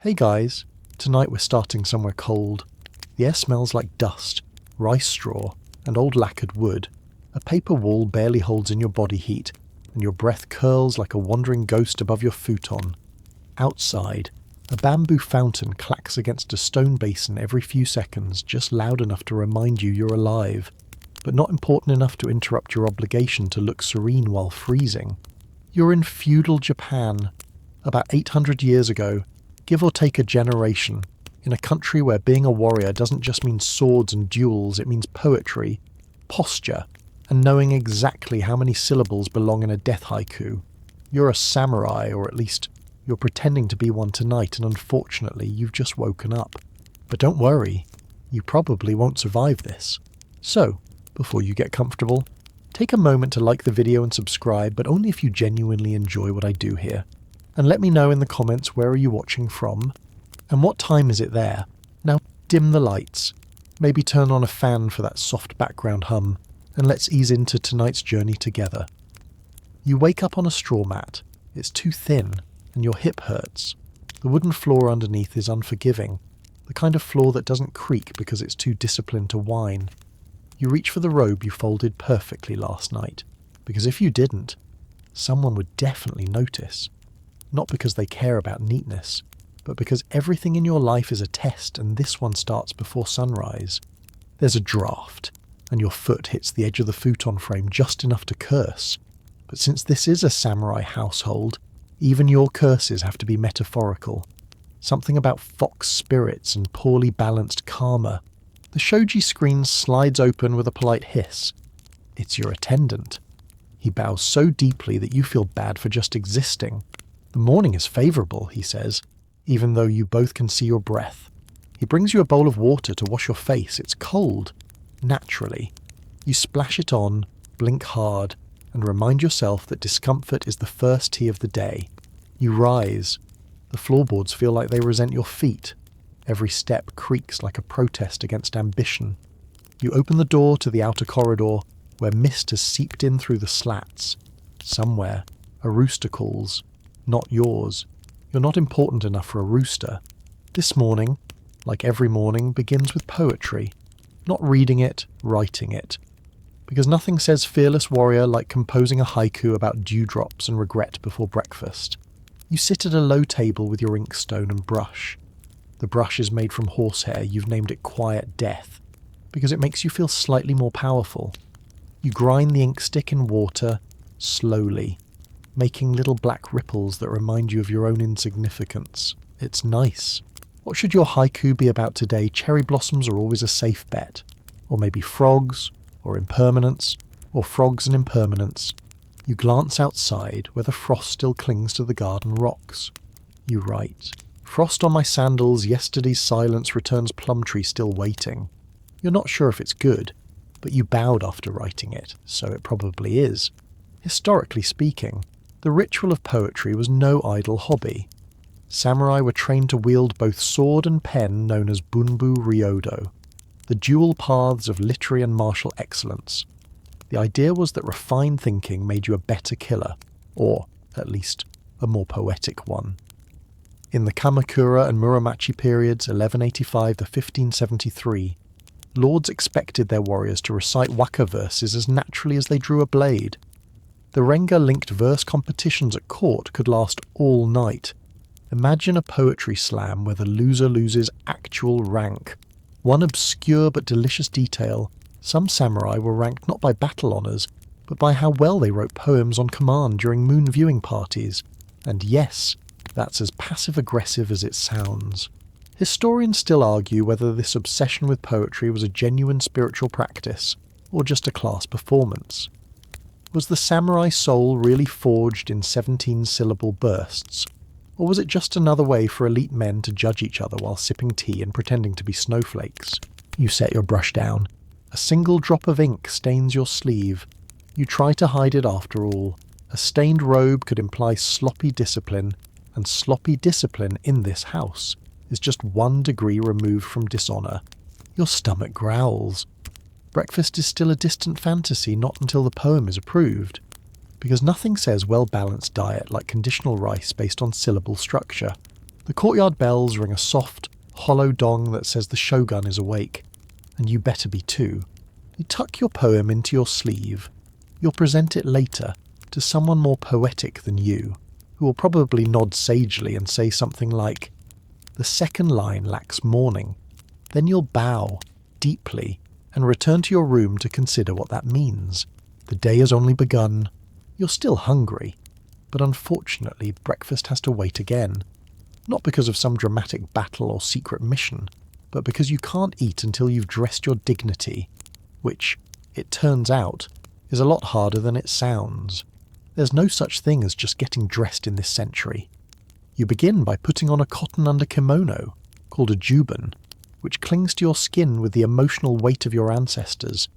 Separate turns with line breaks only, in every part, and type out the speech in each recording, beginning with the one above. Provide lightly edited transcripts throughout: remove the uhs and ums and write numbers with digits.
Hey guys, tonight we're starting somewhere cold. The air smells like dust, rice straw, and old lacquered wood. A paper wall barely holds in your body heat, and your breath curls like a wandering ghost above your futon. Outside, a bamboo fountain clacks against a stone basin every few seconds, just loud enough to remind you you're alive, but not important enough to interrupt your obligation to look serene while freezing. You're in feudal Japan, about 800 years ago, give or take a generation, in a country where being a warrior doesn't just mean swords and duels, it means poetry, posture, and knowing exactly how many syllables belong in a death haiku. You're a samurai, or at least you're pretending to be one tonight, and unfortunately you've just woken up. But don't worry, you probably won't survive this. So, before you get comfortable, take a moment to like the video and subscribe, but only if you genuinely enjoy what I do here. And let me know in the comments, where are you watching from? And what time is it there? Now dim the lights, maybe turn on a fan for that soft background hum, and let's ease into tonight's journey together. You wake up on a straw mat. It's too thin, and your hip hurts. The wooden floor underneath is unforgiving, the kind of floor that doesn't creak because it's too disciplined to whine. You reach for the robe you folded perfectly last night, because if you didn't, someone would definitely notice. Not because they care about neatness, but because everything in your life is a test, and this one starts before sunrise. There's a draft, and your foot hits the edge of the futon frame just enough to curse. But since this is a samurai household, even your curses have to be metaphorical. Something about fox spirits and poorly balanced karma. The shoji screen slides open with a polite hiss. It's your attendant. He bows so deeply that you feel bad for just existing. The morning is favourable, he says, even though you both can see your breath. He brings you a bowl of water to wash your face. It's cold. Naturally. You splash it on, blink hard, and remind yourself that discomfort is the first tea of the day. You rise. The floorboards feel like they resent your feet. Every step creaks like a protest against ambition. You open the door to the outer corridor, where mist has seeped in through the slats. Somewhere, a rooster calls. Not yours. You're not important enough for a rooster. This morning, like every morning, begins with poetry. Not reading it, writing it. Because nothing says fearless warrior like composing a haiku about dewdrops and regret before breakfast. You sit at a low table with your inkstone and brush. The brush is made from horsehair. You've named it Quiet Death, because it makes you feel slightly more powerful. You grind the ink stick in water, slowly, making little black ripples that remind you of your own insignificance. It's nice. What should your haiku be about today? Cherry blossoms are always a safe bet. Or maybe frogs, or impermanence, or frogs and impermanence. You glance outside, where the frost still clings to the garden rocks. You write, "Frost on my sandals, yesterday's silence returns plum tree still waiting." You're not sure if it's good, but you bowed after writing it, so it probably is. Historically speaking, the ritual of poetry was no idle hobby. Samurai were trained to wield both sword and pen, known as bunbu ryodo, the dual paths of literary and martial excellence. The idea was that refined thinking made you a better killer, or, at least, a more poetic one. In the Kamakura and Muromachi periods, 1185 to 1573, lords expected their warriors to recite waka verses as naturally as they drew a blade. The Renga-linked verse competitions at court could last all night. Imagine a poetry slam where the loser loses actual rank. One obscure but delicious detail, some samurai were ranked not by battle honours, but by how well they wrote poems on command during moon viewing parties. And yes, that's as passive-aggressive as it sounds. Historians still argue whether this obsession with poetry was a genuine spiritual practice, or just a class performance. Was the samurai soul really forged in 17-syllable bursts? Or was it just another way for elite men to judge each other while sipping tea and pretending to be snowflakes? You set your brush down. A single drop of ink stains your sleeve. You try to hide it after all. A stained robe could imply sloppy discipline, and sloppy discipline in this house is just 1 degree removed from dishonour. Your stomach growls. Breakfast is still a distant fantasy, not until the poem is approved. Because nothing says well-balanced diet like conditional rice based on syllable structure. The courtyard bells ring a soft, hollow dong that says the shogun is awake, and you better be too. You tuck your poem into your sleeve. You'll present it later to someone more poetic than you, who will probably nod sagely and say something like, "The second line lacks mourning." Then you'll bow, deeply, and return to your room to consider what that means. The day has only begun. You're still hungry, but unfortunately breakfast has to wait again. Not because of some dramatic battle or secret mission, but because you can't eat until you've dressed your dignity, which, it turns out, is a lot harder than it sounds. There's no such thing as just getting dressed in this century. You begin by putting on a cotton under kimono, called a juban, which clings to your skin with the emotional weight of your ancestors.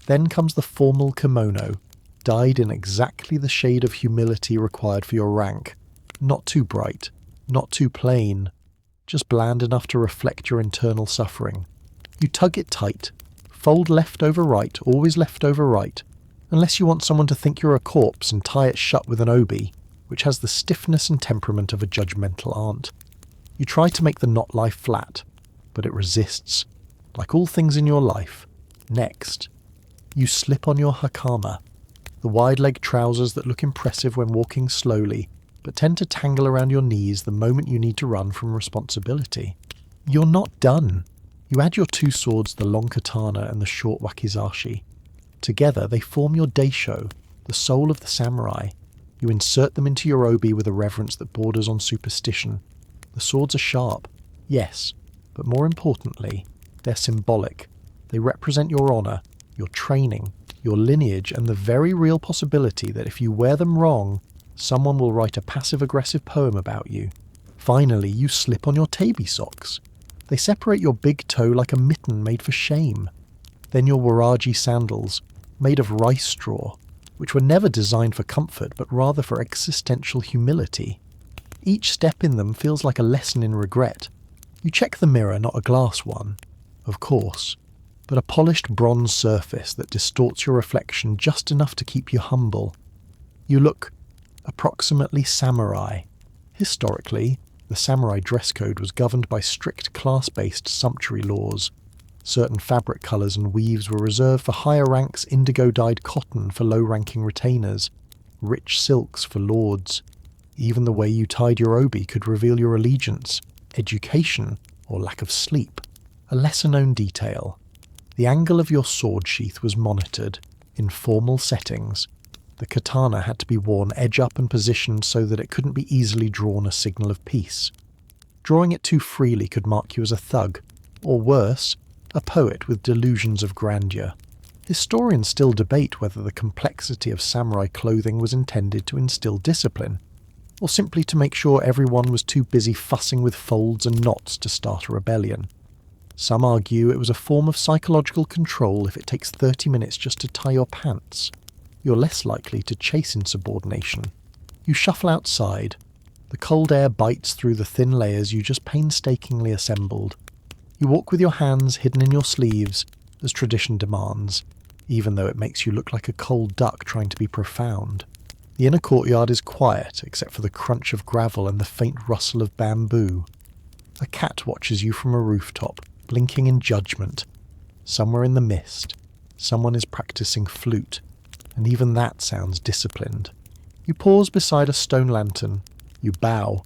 Then comes the formal kimono, dyed in exactly the shade of humility required for your rank. Not too bright, not too plain, just bland enough to reflect your internal suffering. You tug it tight, fold left over right, always left over right, unless you want someone to think you're a corpse and tie it shut with an obi, which has the stiffness and temperament of a judgmental aunt. You try to make the knot lie flat, but it resists. Like all things in your life. Next, you slip on your hakama, the wide-leg trousers that look impressive when walking slowly, but tend to tangle around your knees the moment you need to run from responsibility. You're not done. You add your two swords, the long katana and the short wakizashi. Together they form your daisho, the soul of the samurai. You insert them into your obi with a reverence that borders on superstition. The swords are sharp, yes, but more importantly, they're symbolic. They represent your honour, your training, your lineage, and the very real possibility that if you wear them wrong, someone will write a passive-aggressive poem about you. Finally, you slip on your tabi socks. They separate your big toe like a mitten made for shame. Then your waraji sandals, made of rice straw, which were never designed for comfort but rather for existential humility. Each step in them feels like a lesson in regret. You check the mirror, not a glass one, of course, but a polished bronze surface that distorts your reflection just enough to keep you humble. You look approximately samurai. Historically, the samurai dress code was governed by strict class-based sumptuary laws. Certain fabric colours and weaves were reserved for higher ranks, indigo-dyed cotton for low-ranking retainers, rich silks for lords. Even the way you tied your obi could reveal your allegiance, education, or lack of sleep. A lesser-known detail. The angle of your sword sheath was monitored, in formal settings. The katana had to be worn edge up and positioned so that it couldn't be easily drawn a signal of peace. Drawing it too freely could mark you as a thug, or worse, a poet with delusions of grandeur. Historians still debate whether the complexity of samurai clothing was intended to instill discipline, or simply to make sure everyone was too busy fussing with folds and knots to start a rebellion. Some argue it was a form of psychological control if it takes 30 minutes just to tie your pants. You're less likely to chase insubordination. You shuffle outside. The cold air bites through the thin layers you just painstakingly assembled. You walk with your hands hidden in your sleeves, as tradition demands, even though it makes you look like a cold duck trying to be profound. The inner courtyard is quiet, except for the crunch of gravel and the faint rustle of bamboo. A cat watches you from a rooftop, blinking in judgment. Somewhere in the mist, someone is practicing flute, and even that sounds disciplined. You pause beside a stone lantern. You bow.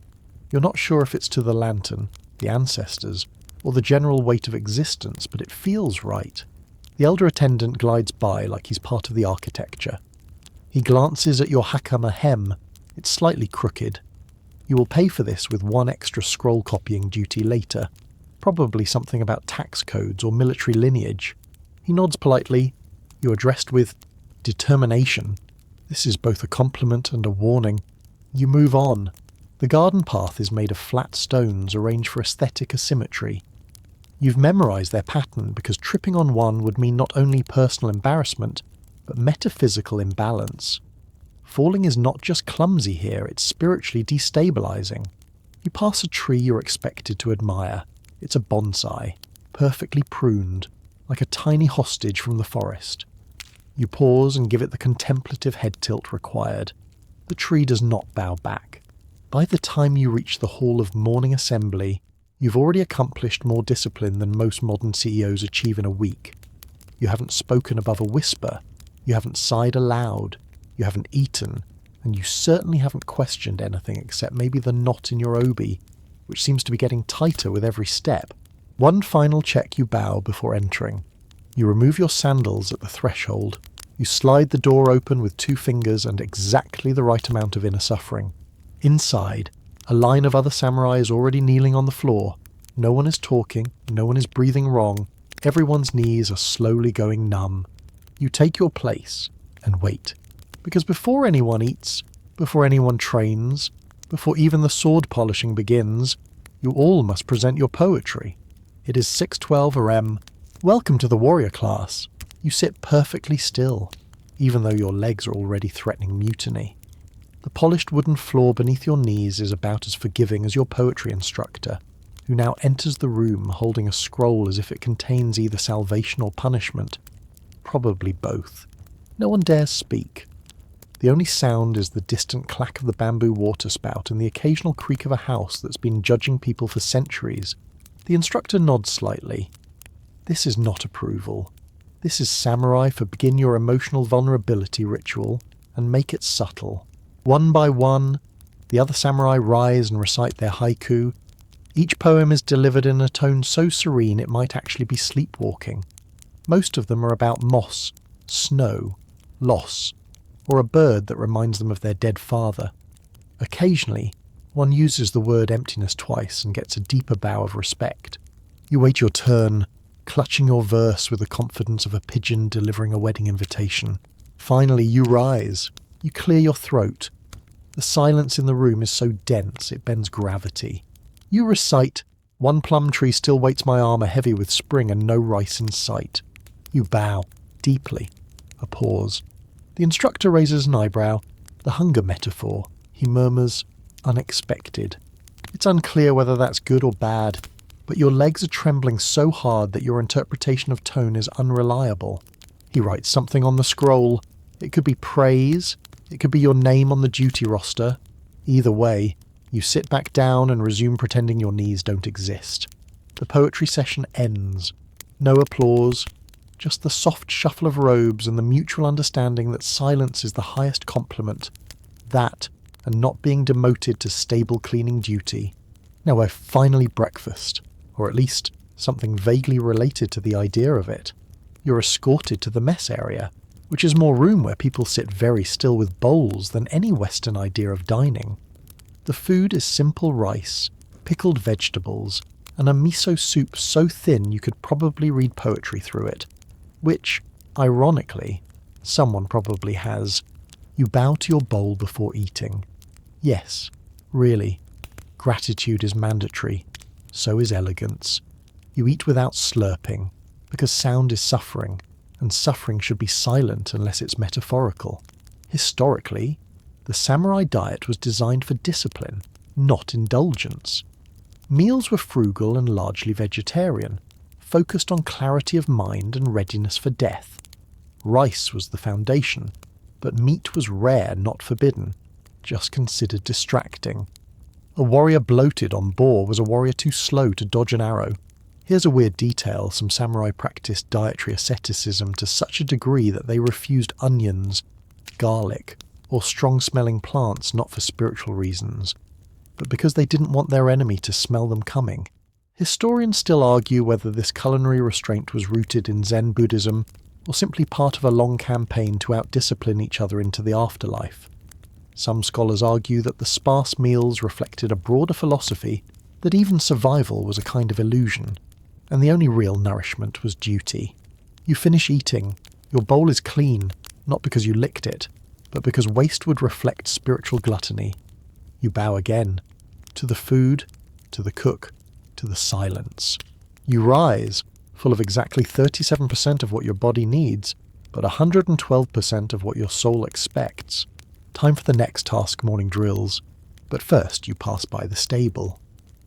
You're not sure if it's to the lantern, the ancestors, or the general weight of existence, but it feels right. The elder attendant glides by like he's part of the architecture. He glances at your hakama hem. It's slightly crooked. You will pay for this with one extra scroll copying duty later. Probably something about tax codes or military lineage. He nods politely. You are dressed with determination. This is both a compliment and a warning. You move on. The garden path is made of flat stones arranged for aesthetic asymmetry. You've memorised their pattern because tripping on one would mean not only personal embarrassment, but metaphysical imbalance. Falling is not just clumsy here, it's spiritually destabilising. You pass a tree you're expected to admire. It's a bonsai, perfectly pruned, like a tiny hostage from the forest. You pause and give it the contemplative head tilt required. The tree does not bow back. By the time you reach the hall of morning assembly, you've already accomplished more discipline than most modern CEOs achieve in a week. You haven't spoken above a whisper, you haven't sighed aloud, you haven't eaten, and you certainly haven't questioned anything except maybe the knot in your obi, which seems to be getting tighter with every step. One final check you bow before entering. You remove your sandals at the threshold. You slide the door open with 2 fingers and exactly the right amount of inner suffering. Inside, a line of other samurai is already kneeling on the floor. No one is talking, no one is breathing wrong. Everyone's knees are slowly going numb. You take your place and wait. Because before anyone eats, before anyone trains, before even the sword polishing begins, you all must present your poetry. It is 6:12 AM. Welcome to the warrior class. You sit perfectly still, even though your legs are already threatening mutiny. The polished wooden floor beneath your knees is about as forgiving as your poetry instructor, who now enters the room holding a scroll as if it contains either salvation or punishment. Probably both. No one dares speak. The only sound is the distant clack of the bamboo water spout and the occasional creak of a house that's been judging people for centuries. The instructor nods slightly. This is not approval. This is samurai for begin your emotional vulnerability ritual and make it subtle. One by one, the other samurai rise and recite their haiku. Each poem is delivered in a tone so serene it might actually be sleepwalking. Most of them are about moss, snow, loss, or a bird that reminds them of their dead father. Occasionally, one uses the word emptiness twice and gets a deeper bow of respect. You wait your turn, clutching your verse with the confidence of a pigeon delivering a wedding invitation. Finally, you rise. You clear your throat. The silence in the room is so dense it bends gravity. You recite, "One plum tree still waits my armour heavy with spring and no rice in sight." You bow, deeply. A pause. The instructor raises an eyebrow. The hunger metaphor. He murmurs, "Unexpected." It's unclear whether that's good or bad, but your legs are trembling so hard that your interpretation of tone is unreliable. He writes something on the scroll. It could be praise. It could be your name on the duty roster. Either way, you sit back down and resume pretending your knees don't exist. The poetry session ends. No applause, just the soft shuffle of robes and the mutual understanding that silence is the highest compliment. That, and not being demoted to stable cleaning duty. Now we're finally breakfast, or at least something vaguely related to the idea of it. You're escorted to the mess area, which is more room where people sit very still with bowls than any Western idea of dining. The food is simple rice, pickled vegetables, and a miso soup so thin you could probably read poetry through it. Which, ironically, someone probably has. You bow to your bowl before eating. Yes, really, gratitude is mandatory. So is elegance. You eat without slurping, because sound is suffering, and suffering should be silent unless it's metaphorical. Historically, the samurai diet was designed for discipline, not indulgence. Meals were frugal and largely vegetarian, focused on clarity of mind and readiness for death. Rice was the foundation, but meat was rare, not forbidden, just considered distracting. A warrior bloated on boar was a warrior too slow to dodge an arrow. Here's a weird detail: some samurai practiced dietary asceticism to such a degree that they refused onions, garlic, or strong-smelling plants not for spiritual reasons, but because they didn't want their enemy to smell them coming. Historians still argue whether this culinary restraint was rooted in Zen Buddhism or simply part of a long campaign to out-discipline each other into the afterlife. Some scholars argue that the sparse meals reflected a broader philosophy that even survival was a kind of illusion, and the only real nourishment was duty. You finish eating, your bowl is clean, not because you licked it, but because waste would reflect spiritual gluttony. You bow again, to the food, to the cook, to the silence. You rise, full of exactly 37% of what your body needs, but 112% of what your soul expects. Time for the next task morning drills, but first you pass by the stable.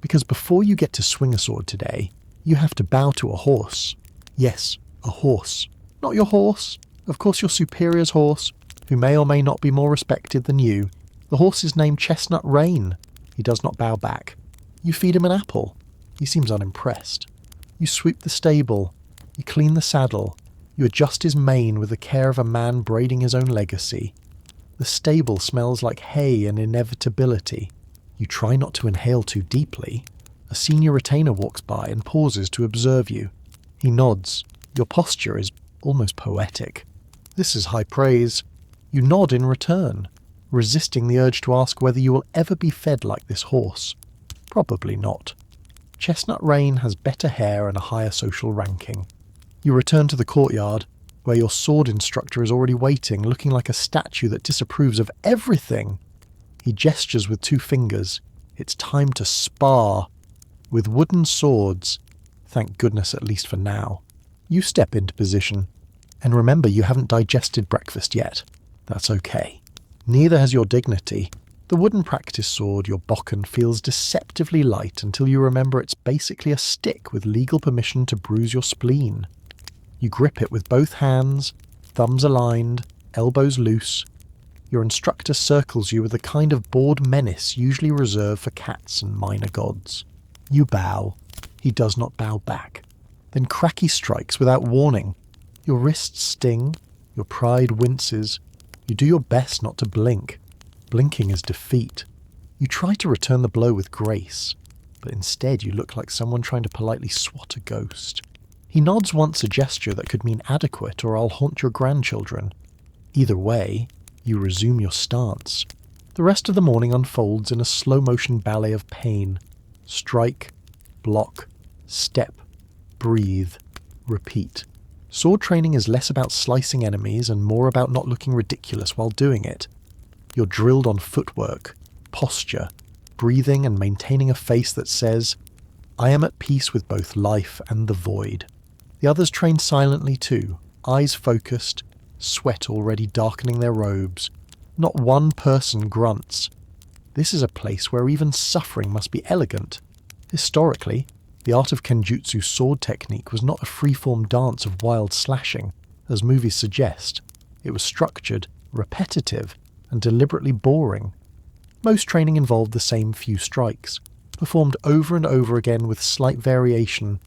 Because before you get to swing a sword today, you have to bow to a horse. Yes, a horse. Not your horse, of course your superior's horse, who may or may not be more respected than you. The horse is named Chestnut Rain, He does not bow back. You feed him an apple. He seems unimpressed. You sweep the stable. You clean the saddle. You adjust his mane with the care of a man braiding his own legacy. The stable smells like hay and inevitability. You try not to inhale too deeply. A senior retainer walks by and pauses to observe you. He nods. Your posture is almost poetic. This is high praise. You nod in return, resisting the urge to ask whether you will ever be fed like this horse. Probably not. Chestnut Rain has better hair and a higher social ranking. You return to the courtyard, where your sword instructor is already waiting, looking like a statue that disapproves of everything. He gestures with 2 fingers. It's time to spar. With wooden swords. Thank goodness, at least for now. You step into position. And remember, you haven't digested breakfast yet. That's okay. Neither has your dignity. The wooden practice sword, your bokken, feels deceptively light until you remember it's basically a stick with legal permission to bruise your spleen. You grip it with both hands, thumbs aligned, elbows loose. Your instructor circles you with the kind of bored menace usually reserved for cats and minor gods. You bow. He does not bow back. Then cracky strikes without warning. Your wrists sting. Your pride winces. You do your best not to blink. Blinking is defeat. You try to return the blow with grace, but instead you look like someone trying to politely swat a ghost. He nods once, a gesture that could mean adequate or I'll haunt your grandchildren. Either way, you resume your stance. The rest of the morning unfolds in a slow-motion ballet of pain. Strike, block, step, breathe, repeat. Sword training is less about slicing enemies and more about not looking ridiculous while doing it. You're drilled on footwork, posture, breathing and maintaining a face that says, I am at peace with both life and the void. The others train silently too, eyes focused, sweat already darkening their robes. Not one person grunts. This is a place where even suffering must be elegant. Historically, the art of kenjutsu sword technique was not a free-form dance of wild slashing, as movies suggest. It was structured, repetitive, and deliberately boring. Most training involved the same few strikes, performed over and over again with slight variation,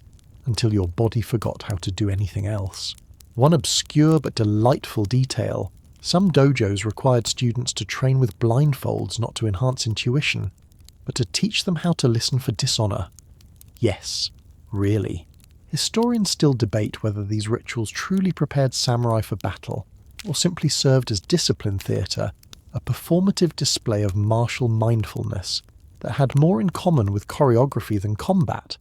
until your body forgot how to do anything else. One obscure but delightful detail: some dojos required students to train with blindfolds not to enhance intuition, but to teach them how to listen for dishonor. Yes, really. Historians still debate whether these rituals truly prepared samurai for battle, or simply served as discipline theatre, a performative display of martial mindfulness that had more in common with choreography than combat.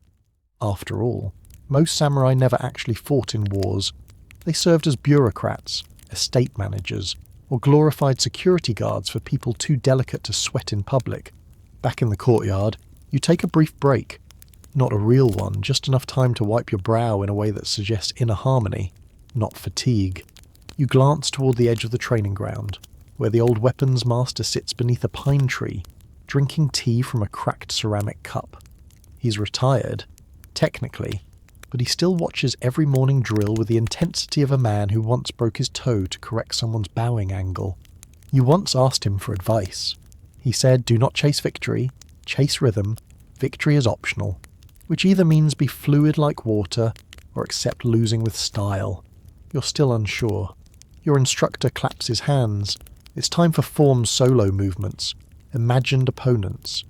After all, most samurai never actually fought in wars. They served as bureaucrats, estate managers, or glorified security guards for people too delicate to sweat in public. Back in the courtyard, you take a brief break. Not a real one, just enough time to wipe your brow in a way that suggests inner harmony, not fatigue. You glance toward the edge of the training ground, where the old weapons master sits beneath a pine tree, drinking tea from a cracked ceramic cup. He's retired, technically, but he still watches every morning drill with the intensity of a man who once broke his toe to correct someone's bowing angle. You once asked him for advice. He said, do not chase victory, chase rhythm, victory is optional, which either means be fluid like water or accept losing with style. You're still unsure. Your instructor claps his hands. It's time for formed solo movements, imagined opponents.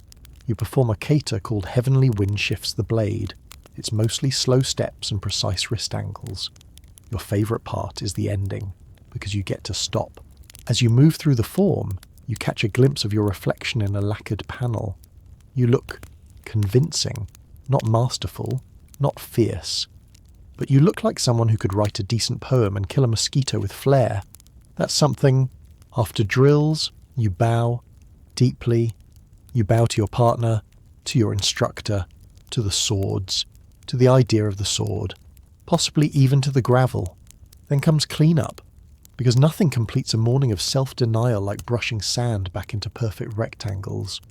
You perform a kata called Heavenly Wind Shifts the Blade. It's mostly slow steps and precise wrist angles. Your favourite part is the ending, because you get to stop. As you move through the form, you catch a glimpse of your reflection in a lacquered panel. You look convincing, not masterful, not fierce, but you look like someone who could write a decent poem and kill a mosquito with flair. That's something. After drills, you bow, deeply. You bow to your partner, to your instructor, to the swords, to the idea of the sword, possibly even to the gravel. Then comes clean-up, because nothing completes a morning of self-denial like brushing sand back into perfect rectangles.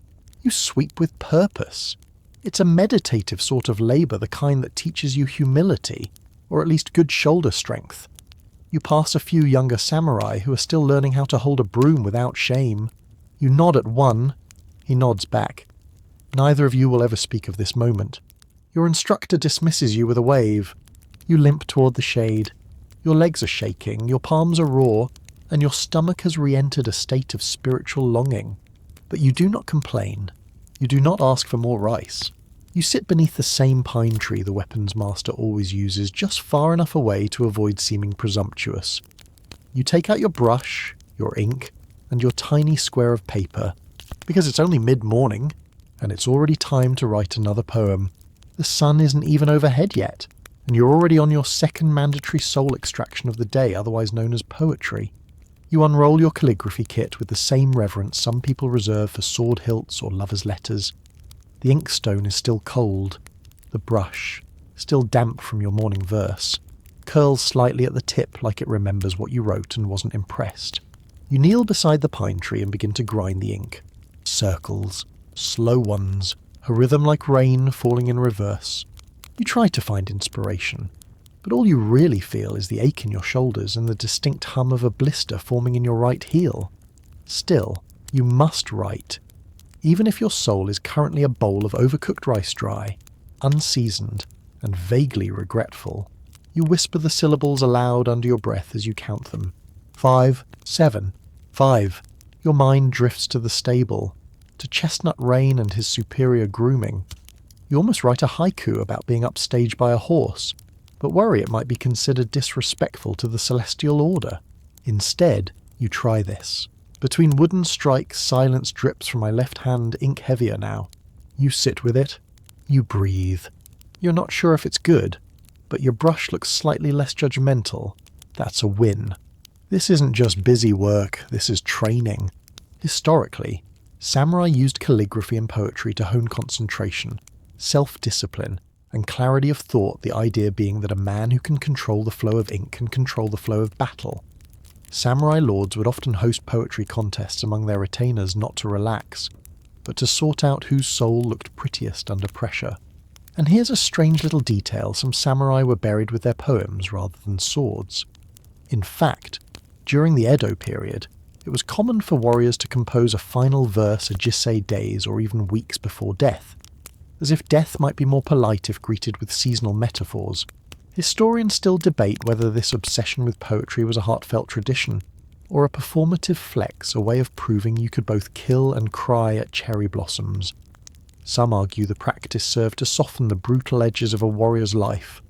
You sweep with purpose. It's a meditative sort of labour, the kind that teaches you humility, or at least good shoulder strength. You pass a few younger samurai who are still learning how to hold a broom without shame. You nod at one. He nods back. Neither of you will ever speak of this moment. Your instructor dismisses you with a wave. You limp toward the shade. Your legs are shaking, your palms are raw, and your stomach has re-entered a state of spiritual longing. But you do not complain. You do not ask for more rice. You sit beneath the same pine tree the weapons master always uses, just far enough away to avoid seeming presumptuous. You take out your brush, your ink, and your tiny square of paper, because it's only mid-morning, and it's already time to write another poem. The sun isn't even overhead yet, and you're already on your second mandatory soul extraction of the day, otherwise known as poetry. You unroll your calligraphy kit with the same reverence some people reserve for sword hilts or lovers' letters. The inkstone is still cold. The brush, still damp from your morning verse, curls slightly at the tip like it remembers what you wrote and wasn't impressed. You kneel beside the pine tree and begin to grind the ink. Circles, slow ones, a rhythm like rain falling in reverse. You try to find inspiration, but all you really feel is the ache in your shoulders and the distinct hum of a blister forming in your right heel. Still, you must write, even if your soul is currently a bowl of overcooked rice dry, unseasoned, and vaguely regretful. You whisper the syllables aloud under your breath as you count them. 5, 7, 5. Your mind drifts to the stable, to Chestnut Rain and his superior grooming. You almost write a haiku about being upstaged by a horse, but worry it might be considered disrespectful to the celestial order. Instead, you try this. Between wooden strikes, silence drips from my left hand, ink heavier now. You sit with it. You breathe. You're not sure if it's good, but your brush looks slightly less judgmental. That's a win. This isn't just busy work, this is training. Historically, samurai used calligraphy and poetry to hone concentration, self-discipline, and clarity of thought, the idea being that a man who can control the flow of ink can control the flow of battle. Samurai lords would often host poetry contests among their retainers not to relax, but to sort out whose soul looked prettiest under pressure. And here's a strange little detail: some samurai were buried with their poems rather than swords. In fact, during the Edo period, it was common for warriors to compose a final verse a jisei days or even weeks before death, as if death might be more polite if greeted with seasonal metaphors. Historians still debate whether this obsession with poetry was a heartfelt tradition, or a performative flex, a way of proving you could both kill and cry at cherry blossoms. Some argue the practice served to soften the brutal edges of a warrior's life.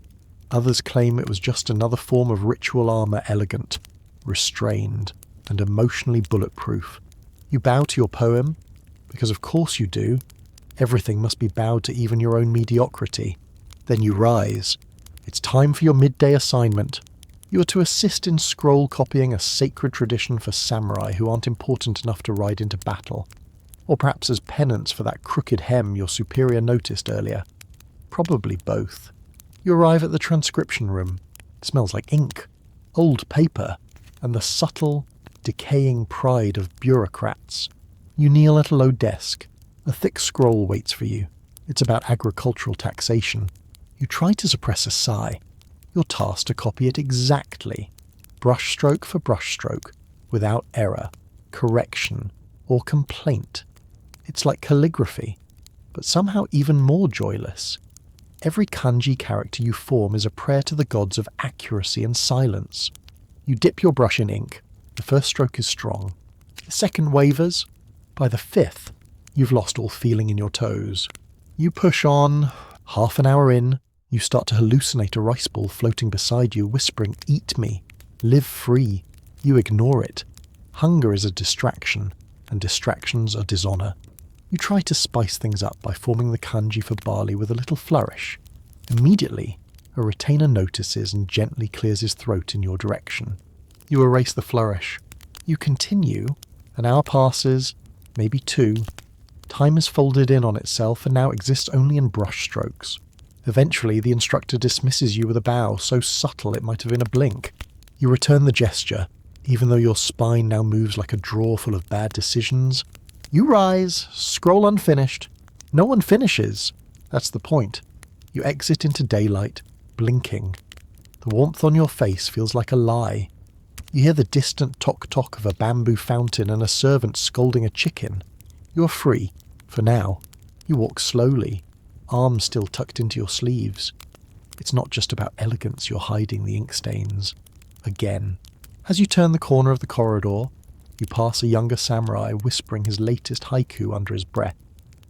Others claim it was just another form of ritual armor, elegant, restrained, and emotionally bulletproof. You bow to your poem, because of course you do. Everything must be bowed to, even your own mediocrity. Then you rise. It's time for your midday assignment. You are to assist in scroll copying, a sacred tradition for samurai who aren't important enough to ride into battle. Or perhaps as penance for that crooked hem your superior noticed earlier. Probably both. You arrive at the transcription room. It smells like ink, old paper, and the subtle, decaying pride of bureaucrats. You kneel at a low desk. A thick scroll waits for you. It's about agricultural taxation. You try to suppress a sigh. You're tasked to copy it exactly, brushstroke for brushstroke, without error, correction, or complaint. It's like calligraphy, but somehow even more joyless. Every kanji character you form is a prayer to the gods of accuracy and silence. You dip your brush in ink. The first stroke is strong. The second wavers. By the fifth, you've lost all feeling in your toes. You push on. Half an hour in, you start to hallucinate a rice ball floating beside you, whispering, "Eat me. Live free." You ignore it. Hunger is a distraction, and distractions are dishonor. You try to spice things up by forming the kanji for barley with a little flourish. Immediately, a retainer notices and gently clears his throat in your direction. You erase the flourish. You continue. An hour passes, maybe 2. Time is folded in on itself and now exists only in brush strokes. Eventually, the instructor dismisses you with a bow so subtle it might have been a blink. You return the gesture, even though your spine now moves like a drawer full of bad decisions. You rise, scroll unfinished. No one finishes. That's the point. You exit into daylight, blinking. The warmth on your face feels like a lie. You hear the distant tock-tock of a bamboo fountain and a servant scolding a chicken. You are free, for now. You walk slowly, arms still tucked into your sleeves. It's not just about elegance, you're hiding the ink stains. Again. As you turn the corner of the corridor, you pass a younger samurai whispering his latest haiku under his breath.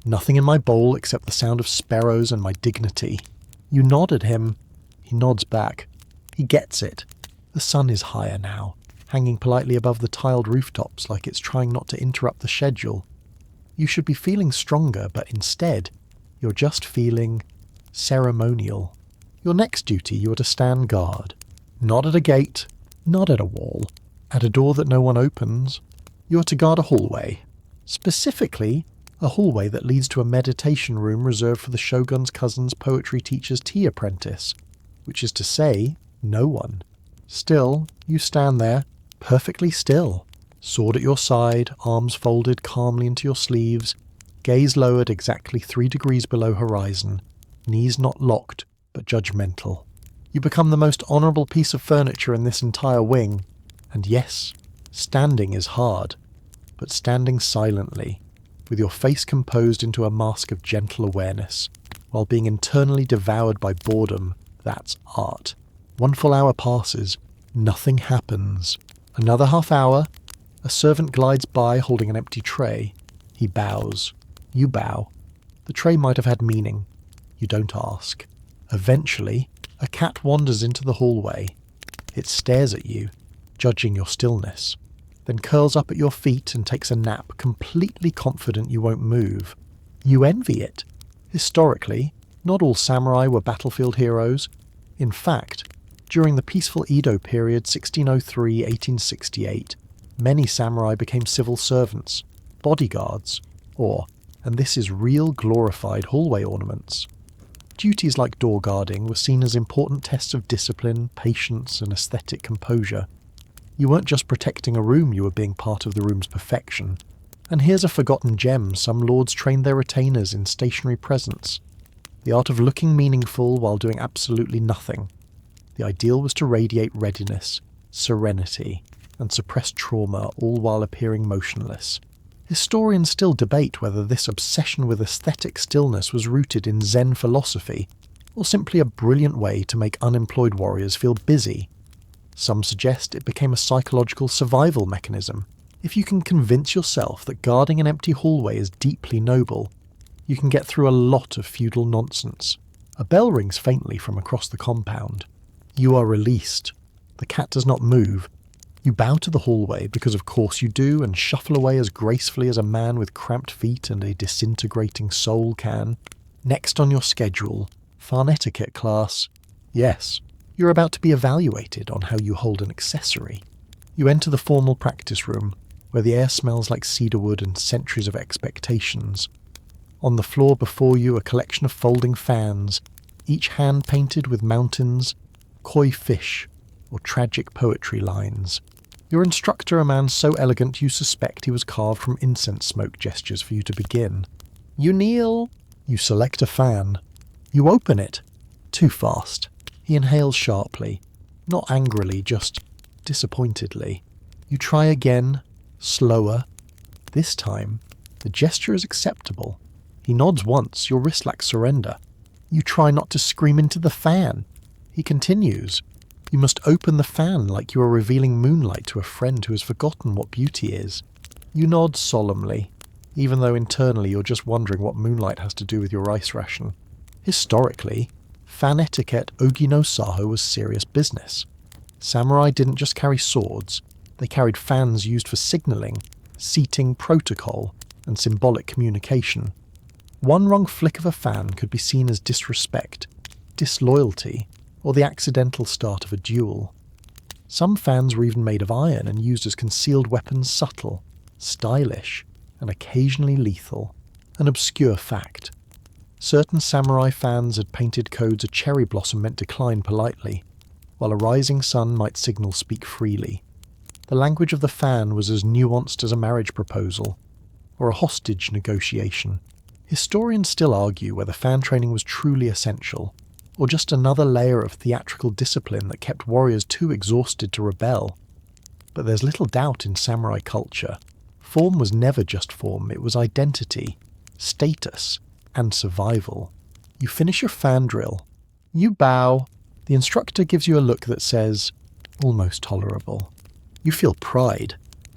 Nothing in my bowl except the sound of sparrows and my dignity. You nod at him. He nods back. He gets it. The sun is higher now, hanging politely above the tiled rooftops like it's trying not to interrupt the schedule. You should be feeling stronger, but instead, you're just feeling ceremonial. Your next duty, you are to stand guard. Not at a gate, not at a wall, at a door that no one opens. You are to guard a hallway. Specifically, a hallway that leads to a meditation room reserved for the shogun's cousin's poetry teacher's tea apprentice, which is to say, no one. Still, you stand there, perfectly still, sword at your side, arms folded calmly into your sleeves, gaze lowered exactly 3 degrees below horizon, knees not locked, but judgmental. You become the most honourable piece of furniture in this entire wing, and yes, standing is hard, but standing silently, with your face composed into a mask of gentle awareness, while being internally devoured by boredom, that's art. 1 full hour passes, nothing happens. Another half hour, a servant glides by holding an empty tray. He bows. You bow. The tray might have had meaning. You don't ask. Eventually, a cat wanders into the hallway. It stares at you, judging your stillness, then curls up at your feet and takes a nap, completely confident you won't move. You envy it. Historically, not all samurai were battlefield heroes. In fact, during the peaceful Edo period 1603-1868, many samurai became civil servants, bodyguards, or, and this is real glorified hallway ornaments. Duties like door guarding were seen as important tests of discipline, patience, and aesthetic composure. You weren't just protecting a room, you were being part of the room's perfection. And here's a forgotten gem: some lords trained their retainers in stationary presence. The art of looking meaningful while doing absolutely nothing. The ideal was to radiate readiness, serenity, and suppress trauma, all while appearing motionless. Historians still debate whether this obsession with aesthetic stillness was rooted in Zen philosophy, or simply a brilliant way to make unemployed warriors feel busy. Some suggest it became a psychological survival mechanism. If you can convince yourself that guarding an empty hallway is deeply noble, you can get through a lot of feudal nonsense. A bell rings faintly from across the compound. You are released. The cat does not move. You bow to the hallway, because of course you do, and shuffle away as gracefully as a man with cramped feet and a disintegrating soul can. Next on your schedule, Etiquette class. Yes, you're about to be evaluated on how you hold an accessory. You enter the formal practice room, where the air smells like cedarwood and centuries of expectations. On the floor before you, a collection of folding fans, each hand-painted with mountains, koi fish, or tragic poetry lines. Your instructor, a man so elegant you suspect he was carved from incense smoke gestures for you to begin. You kneel. You select a fan. You open it. Too fast. He inhales sharply. Not angrily, just disappointedly. You try again. Slower. This time, the gesture is acceptable. He nods once, your wrist lacks surrender. You try not to scream into the fan. He continues. You must open the fan like you are revealing moonlight to a friend who has forgotten what beauty is. You nod solemnly, even though internally you're just wondering what moonlight has to do with your rice ration. Historically, fan etiquette ogi no saho was serious business. Samurai didn't just carry swords, they carried fans used for signalling, seating protocol, and symbolic communication. One wrong flick of a fan could be seen as disrespect, disloyalty, or the accidental start of a duel. Some fans were even made of iron and used as concealed weapons, subtle, stylish, and occasionally lethal. An obscure fact. Certain samurai fans had painted codes a cherry blossom meant decline politely, while a rising sun might signal speak freely. The language of the fan was as nuanced as a marriage proposal, or a hostage negotiation. Historians still argue whether fan training was truly essential, or just another layer of theatrical discipline that kept warriors too exhausted to rebel. But there's little doubt in samurai culture. Form was never just form, it was identity, status, and survival. You finish your fan drill. You bow. The instructor gives you a look that says, almost tolerable. You feel pride.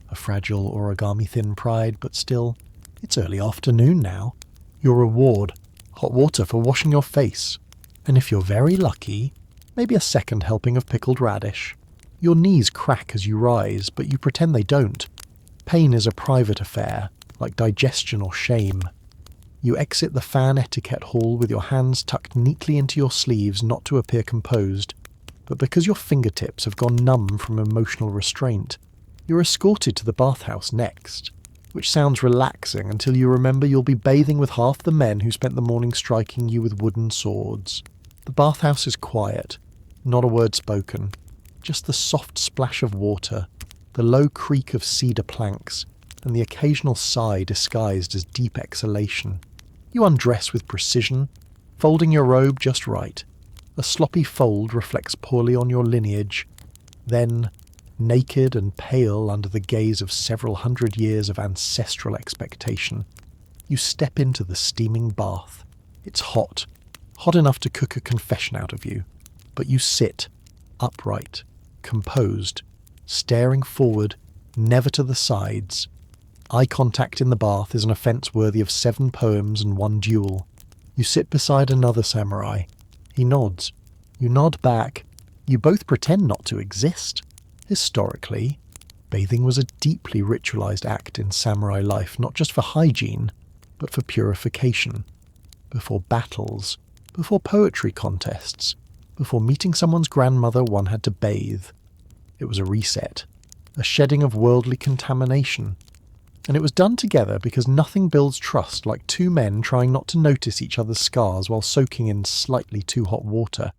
A fragile origami-thin pride, but still, it's early afternoon now. Your reward, hot water for washing your face. And if you're very lucky, maybe a second helping of pickled radish. Your knees crack as you rise, but you pretend they don't. Pain is a private affair, like digestion or shame. You exit the fan etiquette hall with your hands tucked neatly into your sleeves not to appear composed, but because your fingertips have gone numb from emotional restraint. You're escorted to the bathhouse next, which sounds relaxing until you remember you'll be bathing with half the men who spent the morning striking you with wooden swords. The bathhouse is quiet, not a word spoken, just the soft splash of water, the low creak of cedar planks, and the occasional sigh disguised as deep exhalation. You undress with precision, folding your robe just right. A sloppy fold reflects poorly on your lineage. Then, naked and pale under the gaze of several hundred years of ancestral expectation, you step into the steaming bath. It's hot enough to cook a confession out of you, but you sit, upright, composed, staring forward, never to the sides. Eye contact in the bath is an offence worthy of 7 poems and 1 duel. You sit beside another samurai. He nods. You nod back. You both pretend not to exist. Historically, bathing was a deeply ritualized act in samurai life, not just for hygiene, but for purification. Before battles, before poetry contests, before meeting someone's grandmother, one had to bathe. It was a reset, a shedding of worldly contamination. And it was done together because nothing builds trust like 2 men trying not to notice each other's scars while soaking in slightly too hot water.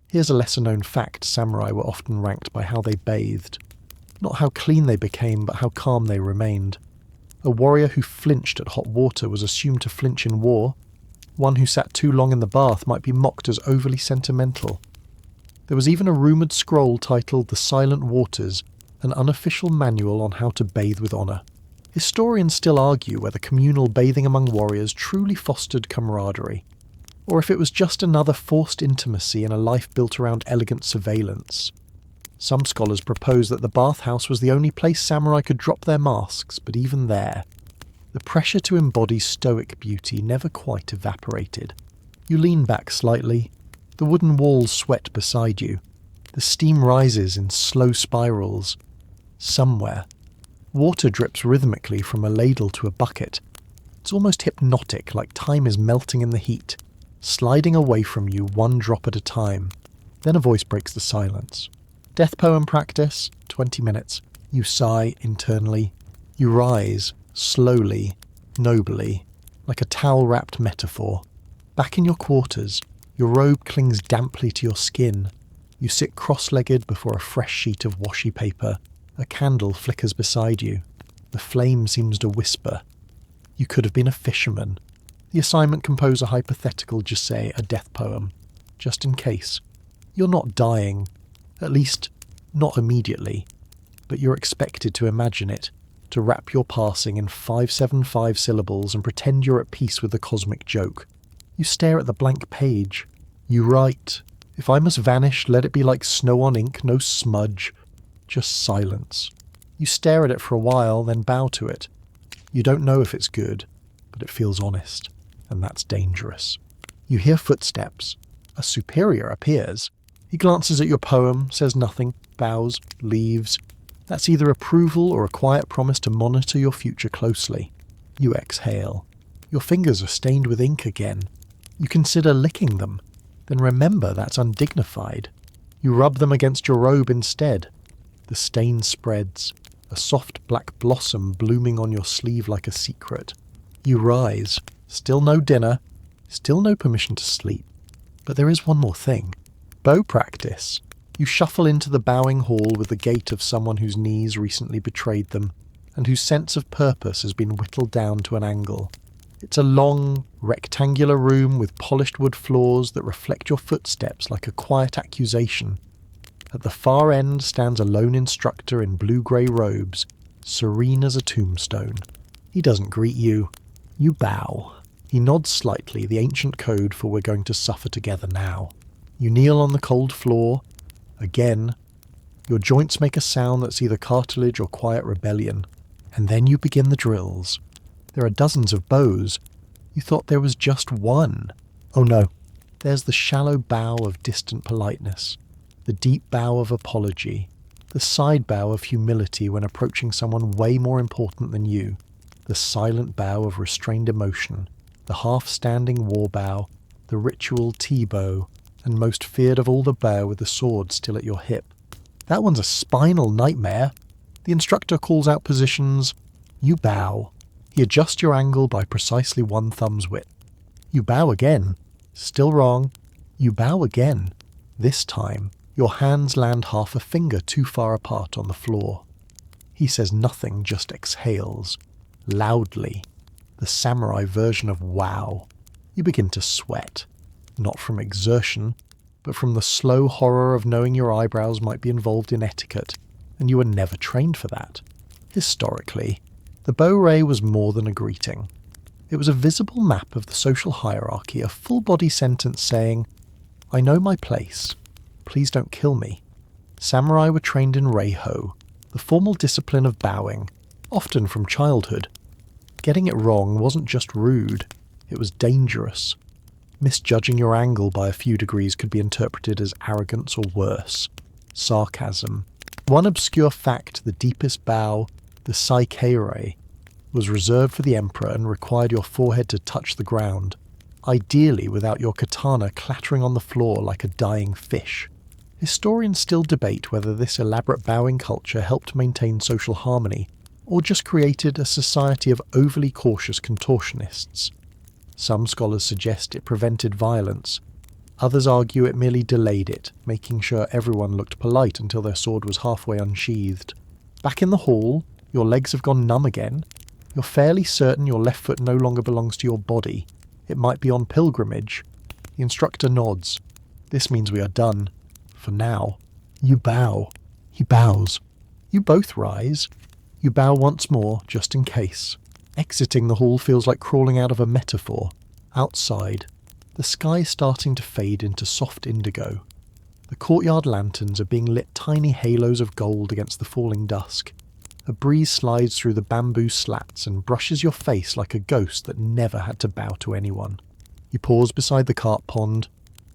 Here's a lesser-known fact: samurai were often ranked by how they bathed. Not how clean they became, but how calm they remained. A warrior who flinched at hot water was assumed to flinch in war. One who sat too long in the bath might be mocked as overly sentimental. There was even a rumoured scroll titled The Silent Waters, an unofficial manual on how to bathe with honour. Historians still argue whether communal bathing among warriors truly fostered camaraderie, or if it was just another forced intimacy in a life built around elegant surveillance. Some scholars propose that the bathhouse was the only place samurai could drop their masks, but even there, the pressure to embody stoic beauty never quite evaporated. You lean back slightly. The wooden walls sweat beside you. The steam rises in slow spirals. Somewhere, water drips rhythmically from a ladle to a bucket. It's almost hypnotic, like time is melting in the heat, sliding away from you 1 drop at a time. Then a voice breaks the silence. Death poem practice, 20 minutes. You sigh internally. You rise, slowly, nobly, like a towel-wrapped metaphor. Back in your quarters, your robe clings damply to your skin. You sit cross-legged before a fresh sheet of washi paper. A candle flickers beside you. The flame seems to whisper. You could have been a fisherman. The assignment: compose a hypothetical, just say a death poem. Just in case. You're not dying. At least, not immediately. But you're expected to imagine it, to wrap your passing in 575 syllables and pretend you're at peace with the cosmic joke. You stare at the blank page. You write, "If I must vanish, let it be like snow on ink, no smudge." Just silence. You stare at it for a while, then bow to it. You don't know if it's good, but it feels honest, and that's dangerous. You hear footsteps. A superior appears. He glances at your poem, says nothing, bows, leaves. That's either approval or a quiet promise to monitor your future closely. You exhale. Your fingers are stained with ink again. You consider licking them, then remember that's undignified. You rub them against your robe instead. The stain spreads, a soft black blossom blooming on your sleeve like a secret. You rise. Still no dinner, still no permission to sleep. But there is one more thing. Bow practice. You shuffle into the bowing hall with the gait of someone whose knees recently betrayed them, and whose sense of purpose has been whittled down to an angle. It's a long, rectangular room with polished wood floors that reflect your footsteps like a quiet accusation. At the far end stands a lone instructor in blue-grey robes, serene as a tombstone. He doesn't greet you. You bow. He nods slightly, the ancient code for we're going to suffer together now. You kneel on the cold floor. Again. Your joints make a sound that's either cartilage or quiet rebellion. And then you begin the drills. There are dozens of bows. You thought there was just one. Oh no. There's the shallow bow of distant politeness. The deep bow of apology. The side bow of humility when approaching someone way more important than you. The silent bow of restrained emotion. The half-standing war bow. The ritual T-bow. And most feared of all, the bow with the sword still at your hip. That one's a spinal nightmare. The instructor calls out positions. You bow. He adjusts your angle by precisely one thumb's width. You bow again. Still wrong. You bow again. This time, your hands land half a finger too far apart on the floor. He says nothing, just exhales. Loudly. The samurai version of wow. You begin to sweat. Not from exertion, but from the slow horror of knowing your eyebrows might be involved in etiquette, and you were never trained for that. Historically, the bow ray was more than a greeting. It was a visible map of the social hierarchy, a full-body sentence saying, I know my place. Please don't kill me. Samurai were trained in reiho, the formal discipline of bowing, often from childhood. Getting it wrong wasn't just rude, it was dangerous. Misjudging your angle by a few degrees could be interpreted as arrogance or worse. Sarcasm. One obscure fact, the deepest bow, the saikeirei, was reserved for the emperor and required your forehead to touch the ground, ideally without your katana clattering on the floor like a dying fish. Historians still debate whether this elaborate bowing culture helped maintain social harmony, or just created a society of overly cautious contortionists. Some scholars suggest it prevented violence. Others argue it merely delayed it, making sure everyone looked polite until their sword was halfway unsheathed. Back in the hall, your legs have gone numb again. You're fairly certain your left foot no longer belongs to your body. It might be on pilgrimage. The instructor nods. This means we are done. For now. You bow. He bows. You both rise. You bow once more, just in case. Exiting the hall feels like crawling out of a metaphor. Outside, the sky is starting to fade into soft indigo. The courtyard lanterns are being lit tiny halos of gold against the falling dusk. A breeze slides through the bamboo slats and brushes your face like a ghost that never had to bow to anyone. You pause beside the carp pond.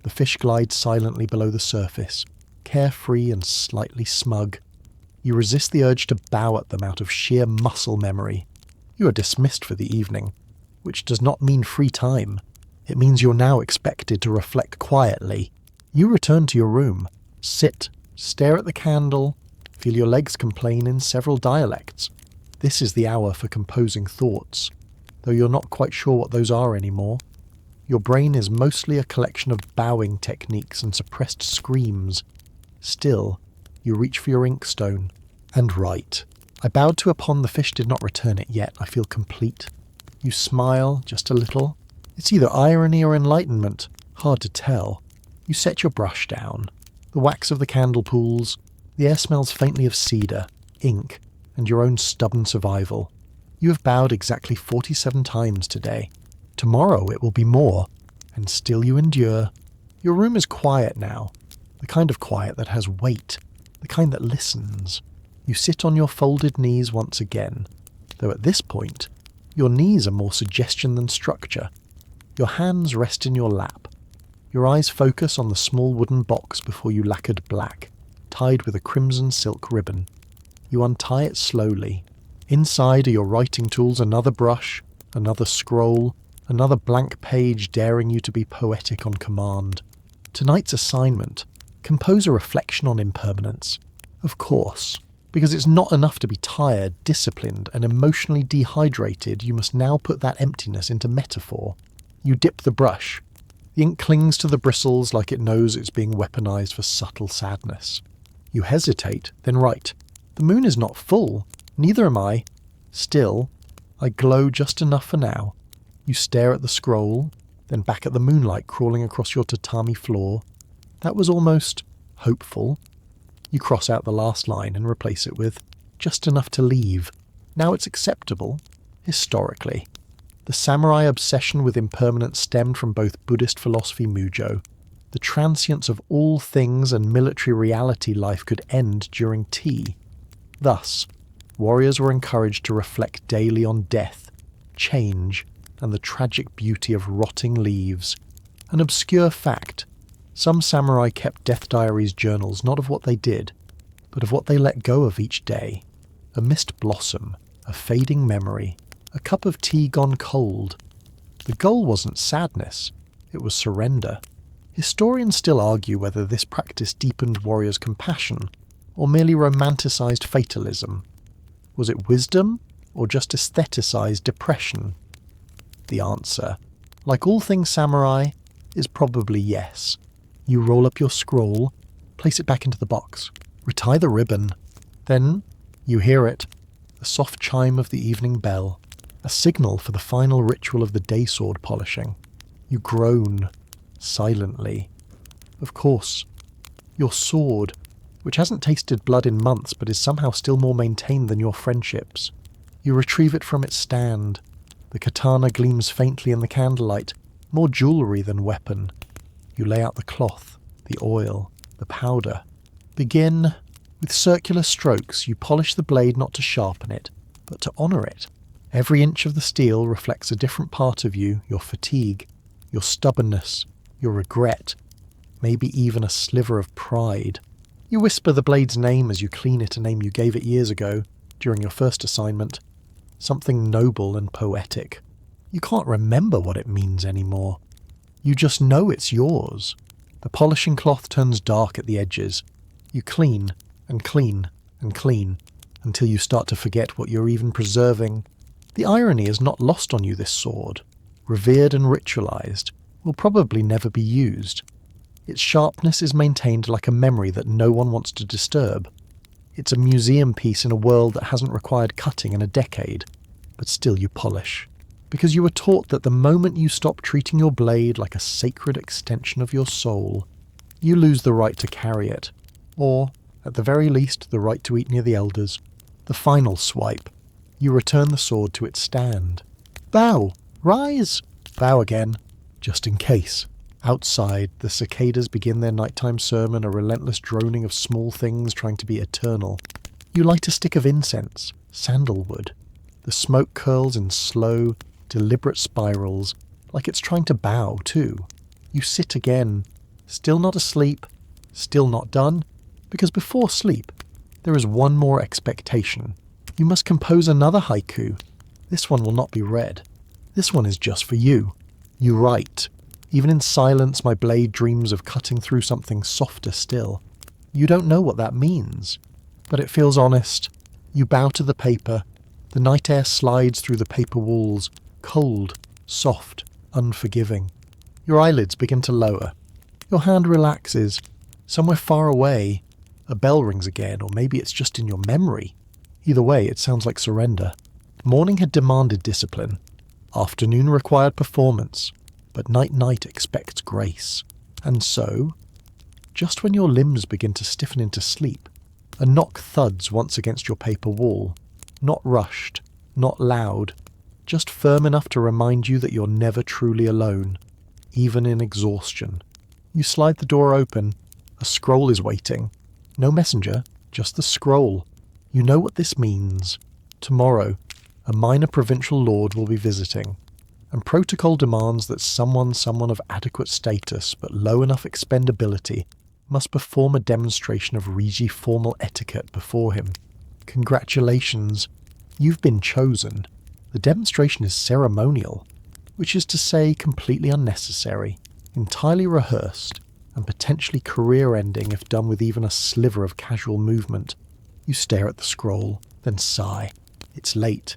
The fish glide silently below the surface, carefree and slightly smug. You resist the urge to bow at them out of sheer muscle memory. You are dismissed for the evening, which does not mean free time. It means you're now expected to reflect quietly. You return to your room, sit, stare at the candle, feel your legs complain in several dialects. This is the hour for composing thoughts, though you're not quite sure what those are anymore. Your brain is mostly a collection of bowing techniques and suppressed screams. Still, you reach for your inkstone, and write. I bowed to a pond, the fish did not return it yet. I feel complete. You smile, just a little. It's either irony or enlightenment. Hard to tell. You set your brush down. The wax of the candle pools. The air smells faintly of cedar, ink, and your own stubborn survival. You have bowed exactly 47 times today. Tomorrow it will be more, and still you endure. Your room is quiet now. The kind of quiet that has weight. The kind that listens. You sit on your folded knees once again, though at this point, your knees are more suggestion than structure. Your hands rest in your lap. Your eyes focus on the small wooden box before you lacquered black, tied with a crimson silk ribbon. You untie it slowly. Inside are your writing tools, another brush, another scroll, another blank page daring you to be poetic on command. Tonight's assignment, compose a reflection on impermanence. Of course. Because it's not enough to be tired, disciplined, and emotionally dehydrated, you must now put that emptiness into metaphor. You dip the brush. The ink clings to the bristles like it knows it's being weaponized for subtle sadness. You hesitate, then write. The moon is not full, neither am I. Still, I glow just enough for now. You stare at the scroll, then back at the moonlight crawling across your tatami floor. That was almost hopeful. You cross out the last line and replace it with just enough to leave. Now it's acceptable, historically. The samurai obsession with impermanence stemmed from both Buddhist philosophy Mujo, the transience of all things and military reality life could end during tea. Thus, warriors were encouraged to reflect daily on death, change, and the tragic beauty of rotting leaves. An obscure fact, some samurai kept death diaries journals not of what they did, but of what they let go of each day. A missed blossom, a fading memory, a cup of tea gone cold. The goal wasn't sadness, it was surrender. Historians still argue whether this practice deepened warriors' compassion, or merely romanticised fatalism. Was it wisdom, or just aestheticised depression? The answer, like all things samurai, is probably yes. You roll up your scroll, place it back into the box, retie the ribbon. Then you hear it, the soft chime of the evening bell, a signal for the final ritual of the day sword polishing. You groan, silently. Of course, your sword, which hasn't tasted blood in months but is somehow still more maintained than your friendships. You retrieve it from its stand. The katana gleams faintly in the candlelight, more jewellery than weapon. You lay out the cloth, the oil, the powder. Begin. With circular strokes, you polish the blade not to sharpen it, but to honour it. Every inch of the steel reflects a different part of you, your fatigue, your stubbornness, your regret, maybe even a sliver of pride. You whisper the blade's name as you clean it, a name you gave it years ago, during your first assignment. Something noble and poetic. You can't remember what it means anymore. You just know it's yours. The polishing cloth turns dark at the edges. You clean, and clean, and clean, until you start to forget what you're even preserving. The irony is not lost on you, this sword. Revered and ritualized, will probably never be used. Its sharpness is maintained like a memory that no one wants to disturb. It's a museum piece in a world that hasn't required cutting in a decade, but still you polish. Because you were taught that the moment you stop treating your blade like a sacred extension of your soul, you lose the right to carry it, or, at the very least, the right to eat near the elders. The final swipe. You return the sword to its stand. Bow! Rise! Bow again, just in case. Outside, the cicadas begin their nighttime sermon, a relentless droning of small things trying to be eternal. You light a stick of incense, sandalwood. The smoke curls in slow, deliberate spirals, like it's trying to bow too. You sit again, still not asleep, still not done, because before sleep, there is one more expectation. You must compose another haiku. This one will not be read. This one is just for you. You write. Even in silence, my blade dreams of cutting through something softer still. You don't know what that means, but it feels honest. You bow to the paper. The night air slides through the paper walls, cold, soft, unforgiving. Your eyelids begin to lower. Your hand relaxes. Somewhere far away, a bell rings again, or maybe it's just in your memory. Either way, it sounds like surrender. Morning had demanded discipline. Afternoon required performance. But night expects grace. And so, just when your limbs begin to stiffen into sleep, a knock thuds once against your paper wall. Not rushed, not loud, just firm enough to remind you that you're never truly alone, even in exhaustion. You slide the door open. A scroll is waiting. No messenger, just the scroll. You know what this means. Tomorrow, a minor provincial lord will be visiting. And protocol demands that someone of adequate status but low enough expendability must perform a demonstration of Riji formal etiquette before him. Congratulations, you've been chosen. The demonstration is ceremonial, which is to say completely unnecessary, entirely rehearsed, and potentially career-ending if done with even a sliver of casual movement. You stare at the scroll, then sigh. It's late,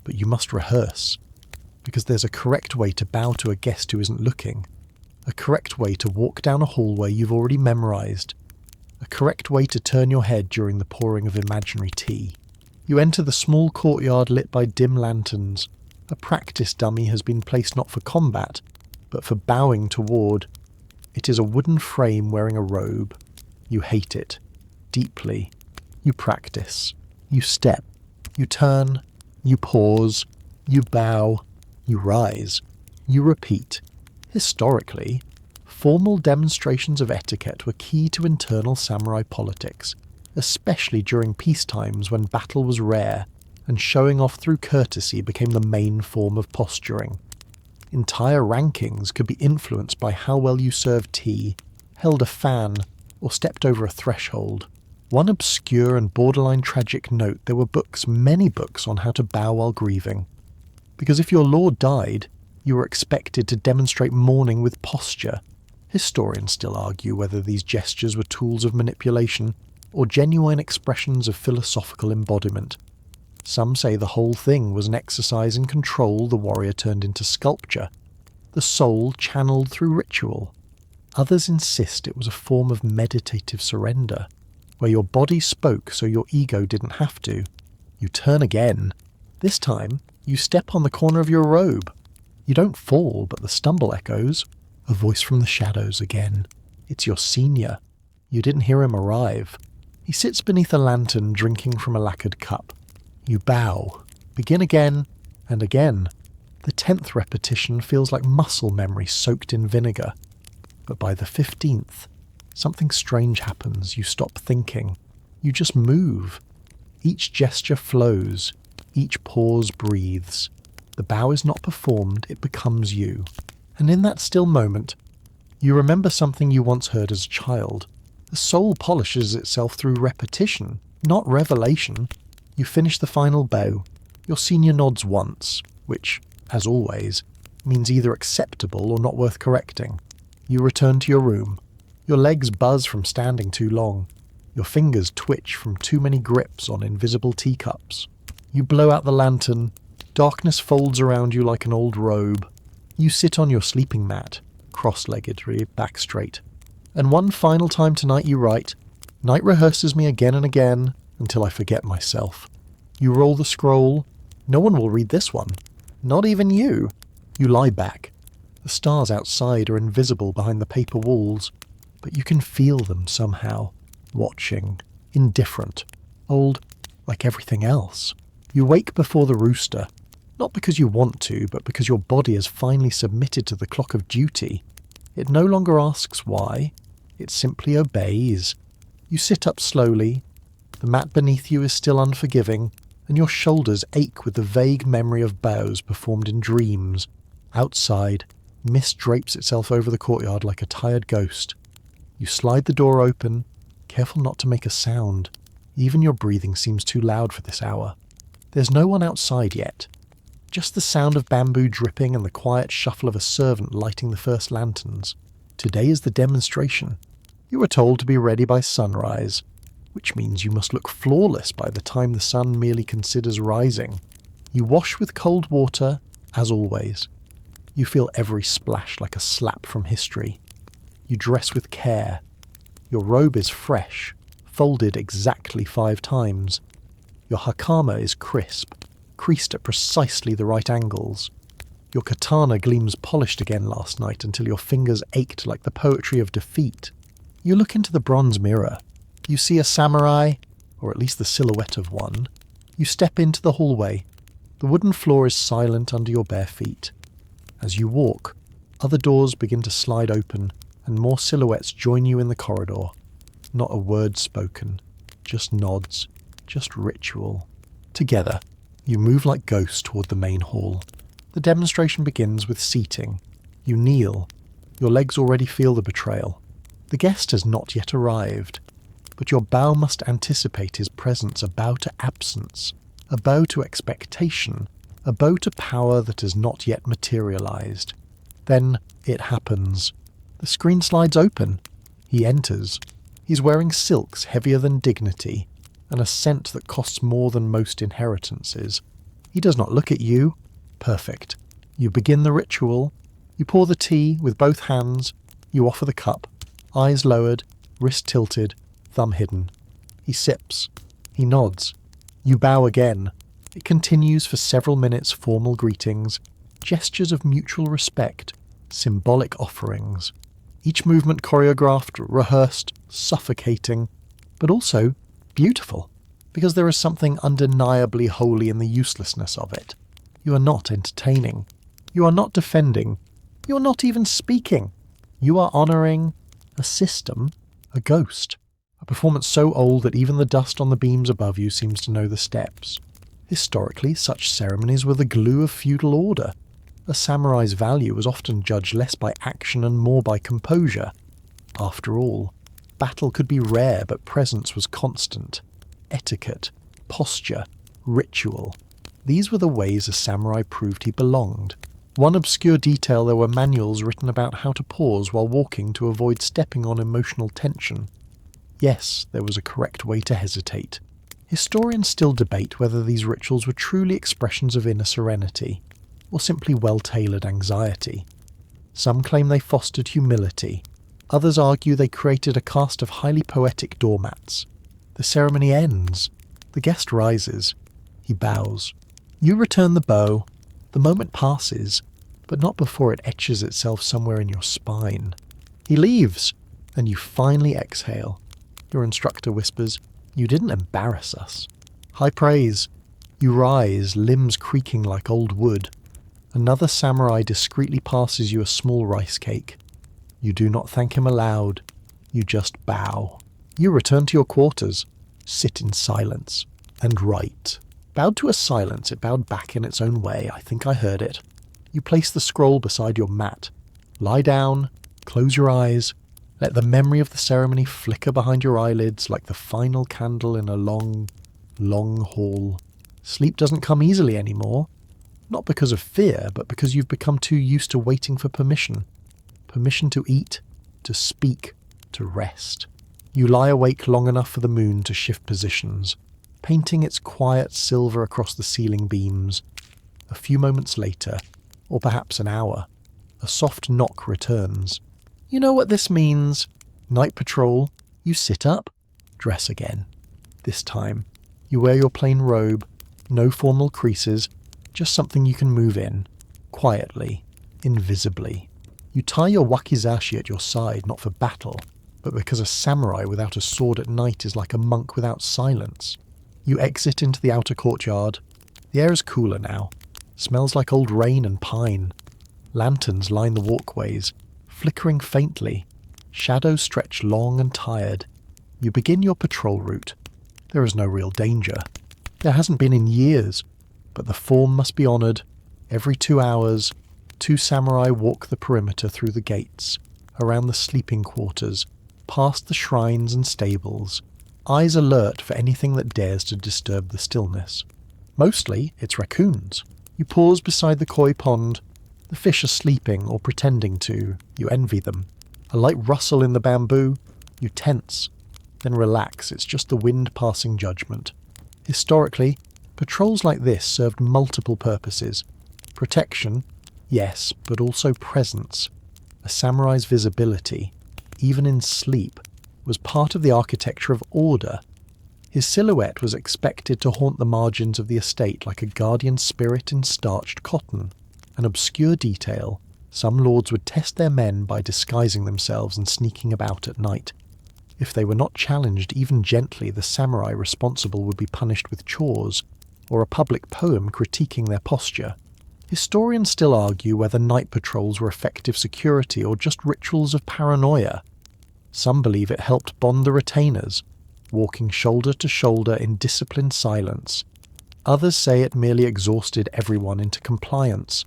but you must rehearse. Because there's a correct way to bow to a guest who isn't looking, a correct way to walk down a hallway you've already memorised, a correct way to turn your head during the pouring of imaginary tea. You enter the small courtyard lit by dim lanterns. A practice dummy has been placed not for combat, but for bowing toward. It is a wooden frame wearing a robe. You hate it. Deeply. You practice. You step. You turn. You pause. You bow. You rise. You repeat. Historically, formal demonstrations of etiquette were key to internal samurai politics, especially during peace times when battle was rare and showing off through courtesy became the main form of posturing. Entire rankings could be influenced by how well you served tea, held a fan, or stepped over a threshold. One obscure and borderline tragic note: there were books, many books, on how to bow while grieving. Because if your lord died, you were expected to demonstrate mourning with posture. Historians still argue whether these gestures were tools of manipulation or genuine expressions of philosophical embodiment. Some say the whole thing was an exercise in control the warrior turned into sculpture, the soul channeled through ritual. Others insist it was a form of meditative surrender, where your body spoke so your ego didn't have to. You turn again. This time, you step on the corner of your robe. You don't fall, but the stumble echoes. A voice from the shadows again. It's your senior. You didn't hear him arrive. He sits beneath a lantern drinking from a lacquered cup. You bow. Begin again and again. The 10th repetition feels like muscle memory soaked in vinegar. But by the 15th, something strange happens. You stop thinking. You just move. Each gesture flows. Each pause breathes. The bow is not performed, it becomes you. And in that still moment, you remember something you once heard as a child. The soul polishes itself through repetition, not revelation. You finish the final bow. Your senior nods once, which, as always, means either acceptable or not worth correcting. You return to your room. Your legs buzz from standing too long. Your fingers twitch from too many grips on invisible teacups. You blow out the lantern. Darkness folds around you like an old robe. You sit on your sleeping mat, cross-legged, back straight. And one final time tonight you write, "Night rehearses me again and again until I forget myself." You roll the scroll. No one will read this one. Not even you. You lie back. The stars outside are invisible behind the paper walls, but you can feel them somehow, watching, indifferent, old like everything else. You wake before the rooster, not because you want to, but because your body has finally submitted to the clock of duty. It no longer asks why, it simply obeys. You sit up slowly. The mat beneath you is still unforgiving, and your shoulders ache with the vague memory of bows performed in dreams. Outside, mist drapes itself over the courtyard like a tired ghost. You slide the door open, careful not to make a sound. Even your breathing seems too loud for this hour. There's no one outside yet. Just the sound of bamboo dripping and the quiet shuffle of a servant lighting the first lanterns. Today is the demonstration. You were told to be ready by sunrise, which means you must look flawless by the time the sun merely considers rising. You wash with cold water, as always. You feel every splash like a slap from history. You dress with care. Your robe is fresh, folded exactly 5 times. Your hakama is crisp, creased at precisely the right angles. Your katana gleams polished again last night until your fingers ached like the poetry of defeat. You look into the bronze mirror. You see a samurai, or at least the silhouette of one. You step into the hallway. The wooden floor is silent under your bare feet. As you walk, other doors begin to slide open, and more silhouettes join you in the corridor. Not a word spoken, just nods, just ritual. Together, you move like ghosts toward the main hall. The demonstration begins with seating. You kneel. Your legs already feel the betrayal. The guest has not yet arrived, but your bow must anticipate his presence, a bow to absence, a bow to expectation, a bow to power that has not yet materialized. Then it happens. The screen slides open. He enters. He's wearing silks heavier than dignity, and a scent that costs more than most inheritances. He does not look at you. Perfect. You begin the ritual. You pour the tea with both hands. You offer the cup. Eyes lowered, wrist tilted, thumb hidden. He sips. He nods. You bow again. It continues for several minutes, formal greetings, gestures of mutual respect, symbolic offerings. Each movement choreographed, rehearsed, suffocating, but also beautiful, because there is something undeniably holy in the uselessness of it. You are not entertaining. You are not defending. You are not even speaking. You are honouring a system, a ghost, a performance so old that even the dust on the beams above you seems to know the steps. Historically, such ceremonies were the glue of feudal order. A samurai's value was often judged less by action and more by composure. After all, battle could be rare, but presence was constant. Etiquette, posture, ritual. These were the ways a samurai proved he belonged. One obscure detail, there were manuals written about how to pause while walking to avoid stepping on emotional tension. Yes, there was a correct way to hesitate. Historians still debate whether these rituals were truly expressions of inner serenity, or simply well-tailored anxiety. Some claim they fostered humility. Others argue they created a caste of highly poetic doormats. The ceremony ends. The guest rises. He bows. You return the bow. The moment passes, but not before it etches itself somewhere in your spine. He leaves, and you finally exhale. Your instructor whispers, "You didn't embarrass us." High praise. You rise, limbs creaking like old wood. Another samurai discreetly passes you a small rice cake. You do not thank him aloud. You just bow. You return to your quarters. Sit in silence. And write. Bowed to a silence, it bowed back in its own way. I think I heard it. You place the scroll beside your mat. Lie down. Close your eyes. Let the memory of the ceremony flicker behind your eyelids like the final candle in a long, long hall. Sleep doesn't come easily anymore. Not because of fear, but because you've become too used to waiting for permission. Permission to eat, to speak, to rest. You lie awake long enough for the moon to shift positions, painting its quiet silver across the ceiling beams. A few moments later, or perhaps an hour, a soft knock returns. You know what this means. Night patrol. You sit up, dress again. This time, you wear your plain robe, no formal creases, just something you can move in, quietly, invisibly. You tie your wakizashi at your side, not for battle, but because a samurai without a sword at night is like a monk without silence. You exit into the outer courtyard. The air is cooler now. Smells like old rain and pine. Lanterns line the walkways, flickering faintly. Shadows stretch long and tired. You begin your patrol route. There is no real danger. There hasn't been in years. But the form must be honoured. Every 2 hours, 2 samurai walk the perimeter through the gates, around the sleeping quarters, past the shrines and stables, eyes alert for anything that dares to disturb the stillness. Mostly, it's raccoons. You pause beside the koi pond. The fish are sleeping or pretending to. You envy them. A light rustle in the bamboo. You tense. Then relax. It's just the wind passing judgment. Historically, patrols like this served multiple purposes. Protection, yes, but also presence. A samurai's visibility, even in sleep, was part of the architecture of order. His silhouette was expected to haunt the margins of the estate like a guardian spirit in starched cotton. An obscure detail, some lords would test their men by disguising themselves and sneaking about at night. If they were not challenged even gently, the samurai responsible would be punished with chores, or a public poem critiquing their posture. Historians still argue whether night patrols were effective security or just rituals of paranoia. Some believe it helped bond the retainers, walking shoulder to shoulder in disciplined silence. Others say it merely exhausted everyone into compliance.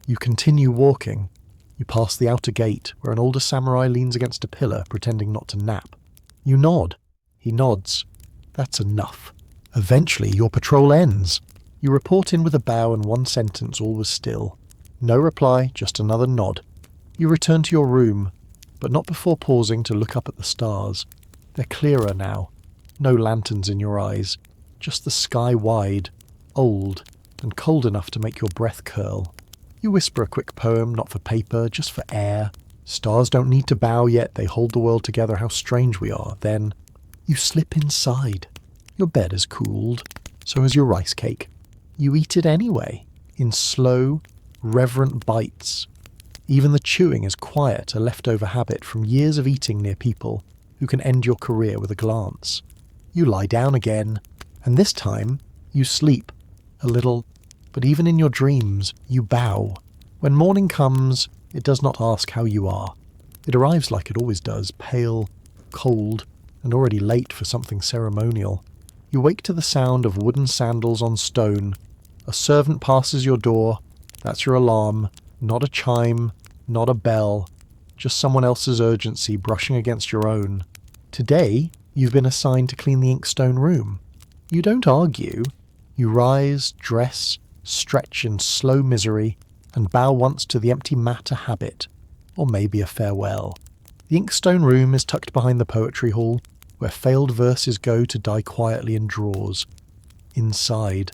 You continue walking. You pass the outer gate, where an older samurai leans against a pillar, pretending not to nap. You nod. He nods. That's enough. Eventually, your patrol ends. You report in with a bow and one sentence, all was still. No reply, just another nod. You return to your room, but not before pausing to look up at the stars. They're clearer now. No lanterns in your eyes. Just the sky wide, old, and cold enough to make your breath curl. You whisper a quick poem, not for paper, just for air. Stars don't need to bow yet, they hold the world together, how strange we are. Then, you slip inside. Your bed has cooled, so has your rice cake. You eat it anyway, in slow, reverent bites. Even the chewing is quiet, a leftover habit from years of eating near people who can end your career with a glance. You lie down again, and this time, you sleep. A little, but even in your dreams, you bow. When morning comes, it does not ask how you are. It arrives like it always does, pale, cold, and already late for something ceremonial. You wake to the sound of wooden sandals on stone. A servant passes your door. That's your alarm. Not a chime, not a bell. Just someone else's urgency brushing against your own. Today, you've been assigned to clean the inkstone room. You don't argue. You rise, dress, stretch in slow misery, and bow once to the empty mat a habit, or maybe a farewell. The inkstone room is tucked behind the poetry hall, where failed verses go to die quietly in drawers. Inside,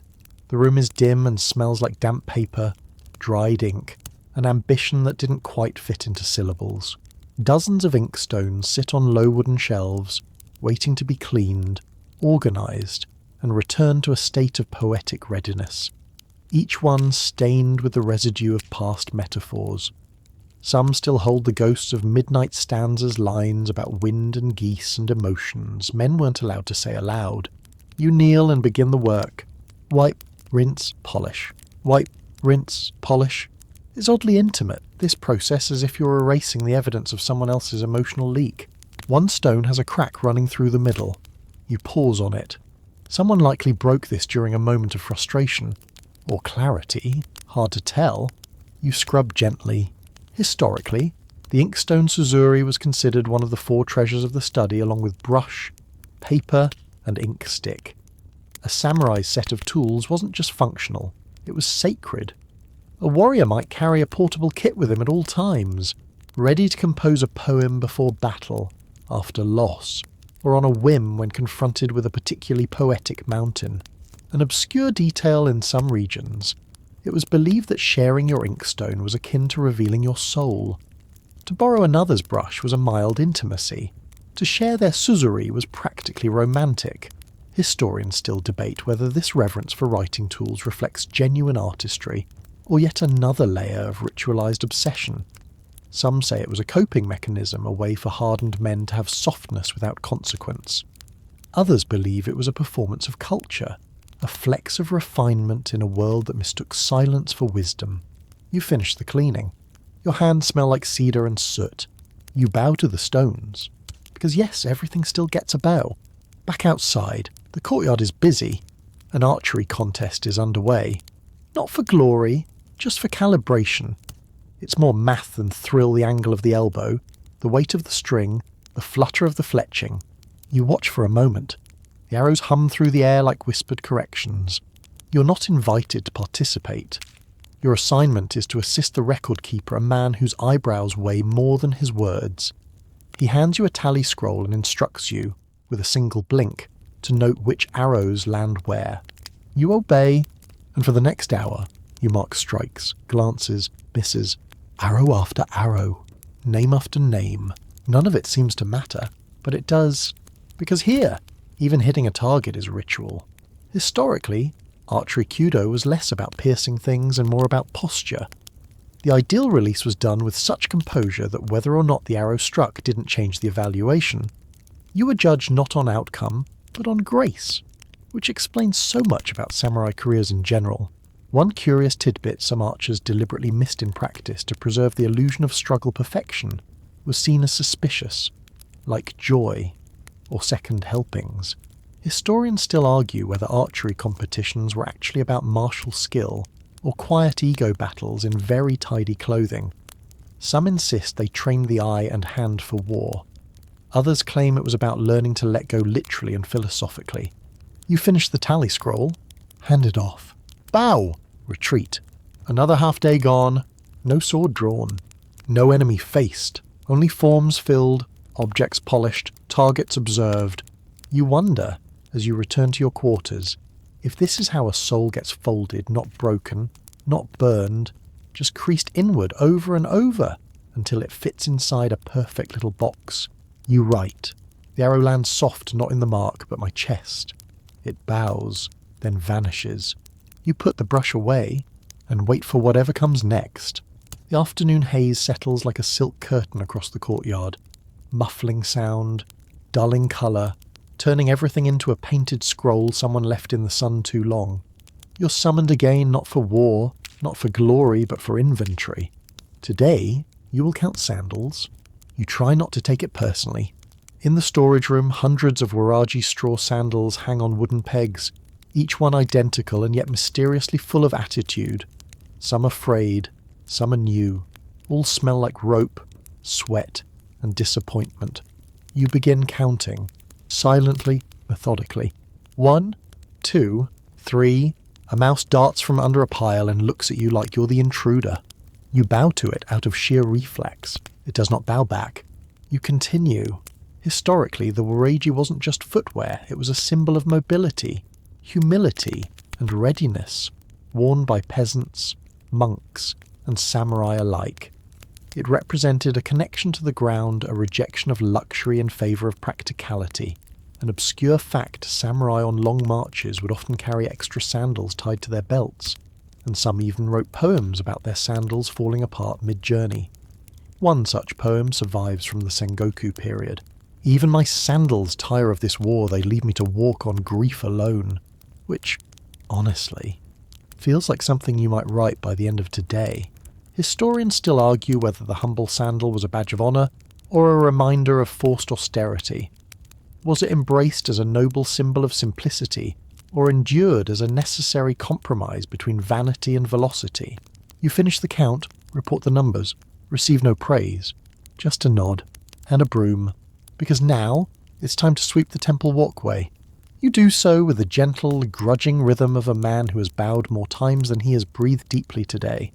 the room is dim and smells like damp paper, dried ink, an ambition that didn't quite fit into syllables. Dozens of inkstones sit on low wooden shelves, waiting to be cleaned, organised, and returned to a state of poetic readiness, each one stained with the residue of past metaphors. Some still hold the ghosts of midnight stanzas lines about wind and geese and emotions men weren't allowed to say aloud. You kneel and begin the work. Wipe, rinse, polish. Wipe, rinse, polish. It's oddly intimate, this process, as if you're erasing the evidence of someone else's emotional leak. One stone has a crack running through the middle. You pause on it. Someone likely broke this during a moment of frustration. Or clarity, hard to tell. You scrub gently. Historically, the inkstone Suzuri was considered one of the 4 treasures of the study, along with brush, paper, and ink stick. A samurai's set of tools wasn't just functional, it was sacred. A warrior might carry a portable kit with him at all times, ready to compose a poem before battle, after loss, or on a whim when confronted with a particularly poetic mountain. An obscure detail in some regions, it was believed that sharing your inkstone was akin to revealing your soul. To borrow another's brush was a mild intimacy. To share their Suzuri was practically romantic. Historians still debate whether this reverence for writing tools reflects genuine artistry, or yet another layer of ritualized obsession. Some say it was a coping mechanism, a way for hardened men to have softness without consequence. Others believe it was a performance of culture, a flex of refinement in a world that mistook silence for wisdom. You finish the cleaning. Your hands smell like cedar and soot. You bow to the stones. Because yes, everything still gets a bow. Back outside, the courtyard is busy. An archery contest is underway. Not for glory, just for calibration. It's more math than thrill the angle of the elbow, the weight of the string, the flutter of the fletching. You watch for a moment. The arrows hum through the air like whispered corrections. You're not invited to participate. Your assignment is to assist the record keeper, a man whose eyebrows weigh more than his words. He hands you a tally scroll and instructs you, with a single blink, to note which arrows land where. You obey, and for the next hour, you mark strikes, glances, misses, arrow after arrow, name after name. None of it seems to matter, but it does, because here, even hitting a target is ritual. Historically, archery kudo was less about piercing things and more about posture. The ideal release was done with such composure that whether or not the arrow struck didn't change the evaluation. You were judged not on outcome, but on grace, which explains so much about samurai careers in general. One curious tidbit some archers deliberately missed in practice to preserve the illusion of struggle perfection was seen as suspicious, like joy or second helpings. Historians still argue whether archery competitions were actually about martial skill or quiet ego battles in very tidy clothing. Some insist they trained the eye and hand for war. Others claim it was about learning to let go literally and philosophically. You finish the tally scroll, hand it off. Bow! Retreat. Another half day gone, no sword drawn, no enemy faced, only forms filled, objects polished, targets observed. You wonder, as you return to your quarters, if this is how a soul gets folded, not broken, not burned, just creased inward over and over until it fits inside a perfect little box. You write. The arrow lands soft, not in the mark, but my chest. It bows, then vanishes. You put the brush away and wait for whatever comes next. The afternoon haze settles like a silk curtain across the courtyard. Muffling sound, dulling colour, turning everything into a painted scroll someone left in the sun too long. You're summoned again not for war, not for glory, but for inventory. Today, you will count sandals. You try not to take it personally. In the storage room, hundreds of Waraji straw sandals hang on wooden pegs, each one identical and yet mysteriously full of attitude. Some are frayed, some are new. All smell like rope, sweat, and disappointment. You begin counting, silently, methodically. 1, 2, 3. A mouse darts from under a pile and looks at you like you're the intruder. You bow to it out of sheer reflex. It does not bow back. You continue. Historically, the Waraji wasn't just footwear, it was a symbol of mobility, humility, and readiness, worn by peasants, monks, and samurai alike. It represented a connection to the ground, a rejection of luxury in favour of practicality. An obscure fact, samurai on long marches would often carry extra sandals tied to their belts, and some even wrote poems about their sandals falling apart mid-journey. One such poem survives from the Sengoku period. Even my sandals tire of this war, they leave me to walk on grief alone. Which, honestly, feels like something you might write by the end of today. Historians still argue whether the humble sandal was a badge of honour, or a reminder of forced austerity. Was it embraced as a noble symbol of simplicity, or endured as a necessary compromise between vanity and velocity? You finish the count, report the numbers, receive no praise, just a nod, and a broom, because now it's time to sweep the temple walkway. You do so with the gentle, grudging rhythm of a man who has bowed more times than he has breathed deeply today.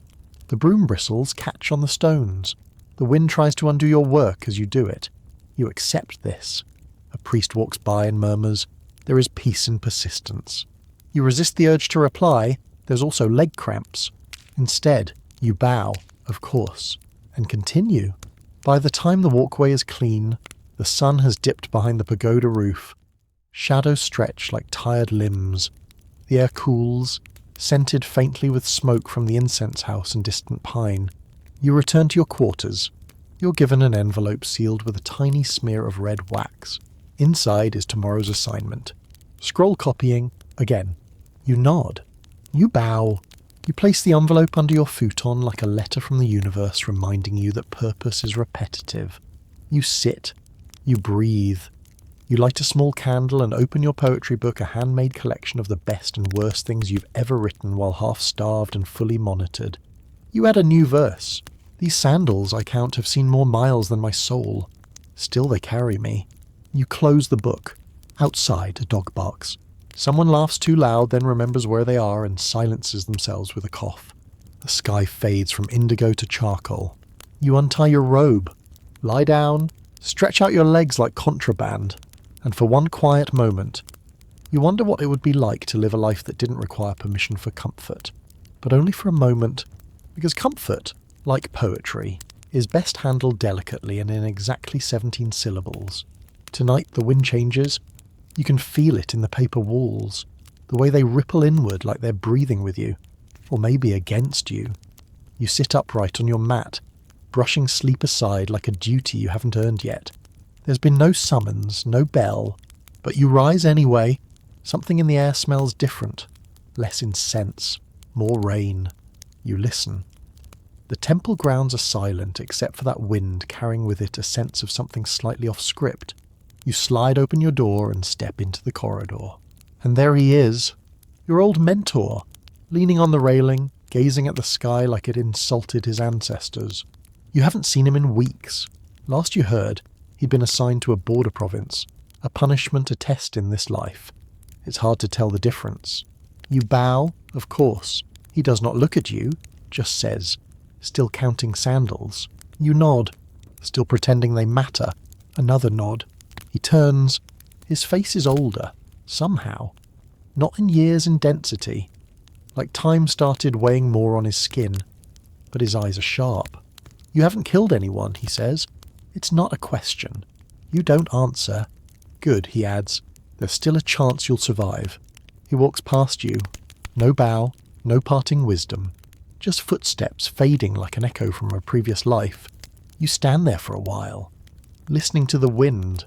The broom bristles catch on the stones. The wind tries to undo your work as you do it. You accept this. A priest walks by and murmurs, "There is peace in persistence." You resist the urge to reply, "There's also leg cramps." Instead, you bow, of course, and continue. By the time the walkway is clean, the sun has dipped behind the pagoda roof. Shadows stretch like tired limbs. The air cools, scented faintly with smoke from the incense house and distant pine. You return to your quarters. You're given an envelope sealed with a tiny smear of red wax. Inside is tomorrow's assignment. Scroll copying, again. You nod. You bow. You place the envelope under your futon like a letter from the universe reminding you that purpose is repetitive. You sit. You breathe. You light a small candle and open your poetry book, a handmade collection of the best and worst things you've ever written while half-starved and fully monitored. You add a new verse. These sandals, I count, have seen more miles than my soul. Still they carry me. You close the book. Outside, a dog barks. Someone laughs too loud, then remembers where they are and silences themselves with a cough. The sky fades from indigo to charcoal. You untie your robe. Lie down. Stretch out your legs like contraband. And for one quiet moment, you wonder what it would be like to live a life that didn't require permission for comfort. But only for a moment, because comfort, like poetry, is best handled delicately and in exactly 17 syllables. Tonight the wind changes. You can feel it in the paper walls, the way they ripple inward like they're breathing with you, or maybe against you. You sit upright on your mat, brushing sleep aside like a duty you haven't earned yet. There's been no summons, no bell, but you rise anyway. Something in the air smells different, less incense, more rain. You listen. The temple grounds are silent except for that wind carrying with it a sense of something slightly off script. You slide open your door and step into the corridor. And there he is, your old mentor, leaning on the railing, gazing at the sky like it insulted his ancestors. You haven't seen him in weeks. Last you heard, he'd been assigned to a border province, a punishment, a test in this life. It's hard to tell the difference. You bow, of course. He does not look at you, just says, "Still counting sandals." You nod, still pretending they matter. Another nod. He turns. His face is older, somehow. Not in years and density. Like time started weighing more on his skin. But his eyes are sharp. "You haven't killed anyone," he says. "It's not a question." You don't answer. "Good," he adds. "There's still a chance you'll survive." He walks past you. No bow, no parting wisdom. Just footsteps fading like an echo from a previous life. You stand there for a while, listening to the wind,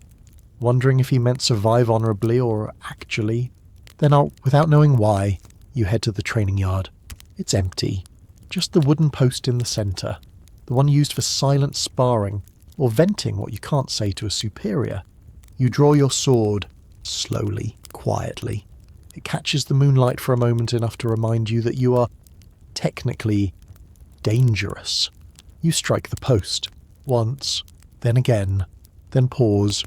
wondering if he meant survive honourably or actually. Then, without knowing why, You head to the training yard. It's empty. Just the wooden post in the centre, the one used for silent sparring or venting what you can't say to a superior. You draw your sword, slowly, quietly. It catches the moonlight for a moment enough to remind you that you are, technically, dangerous. You strike the post, once, then again, then pause.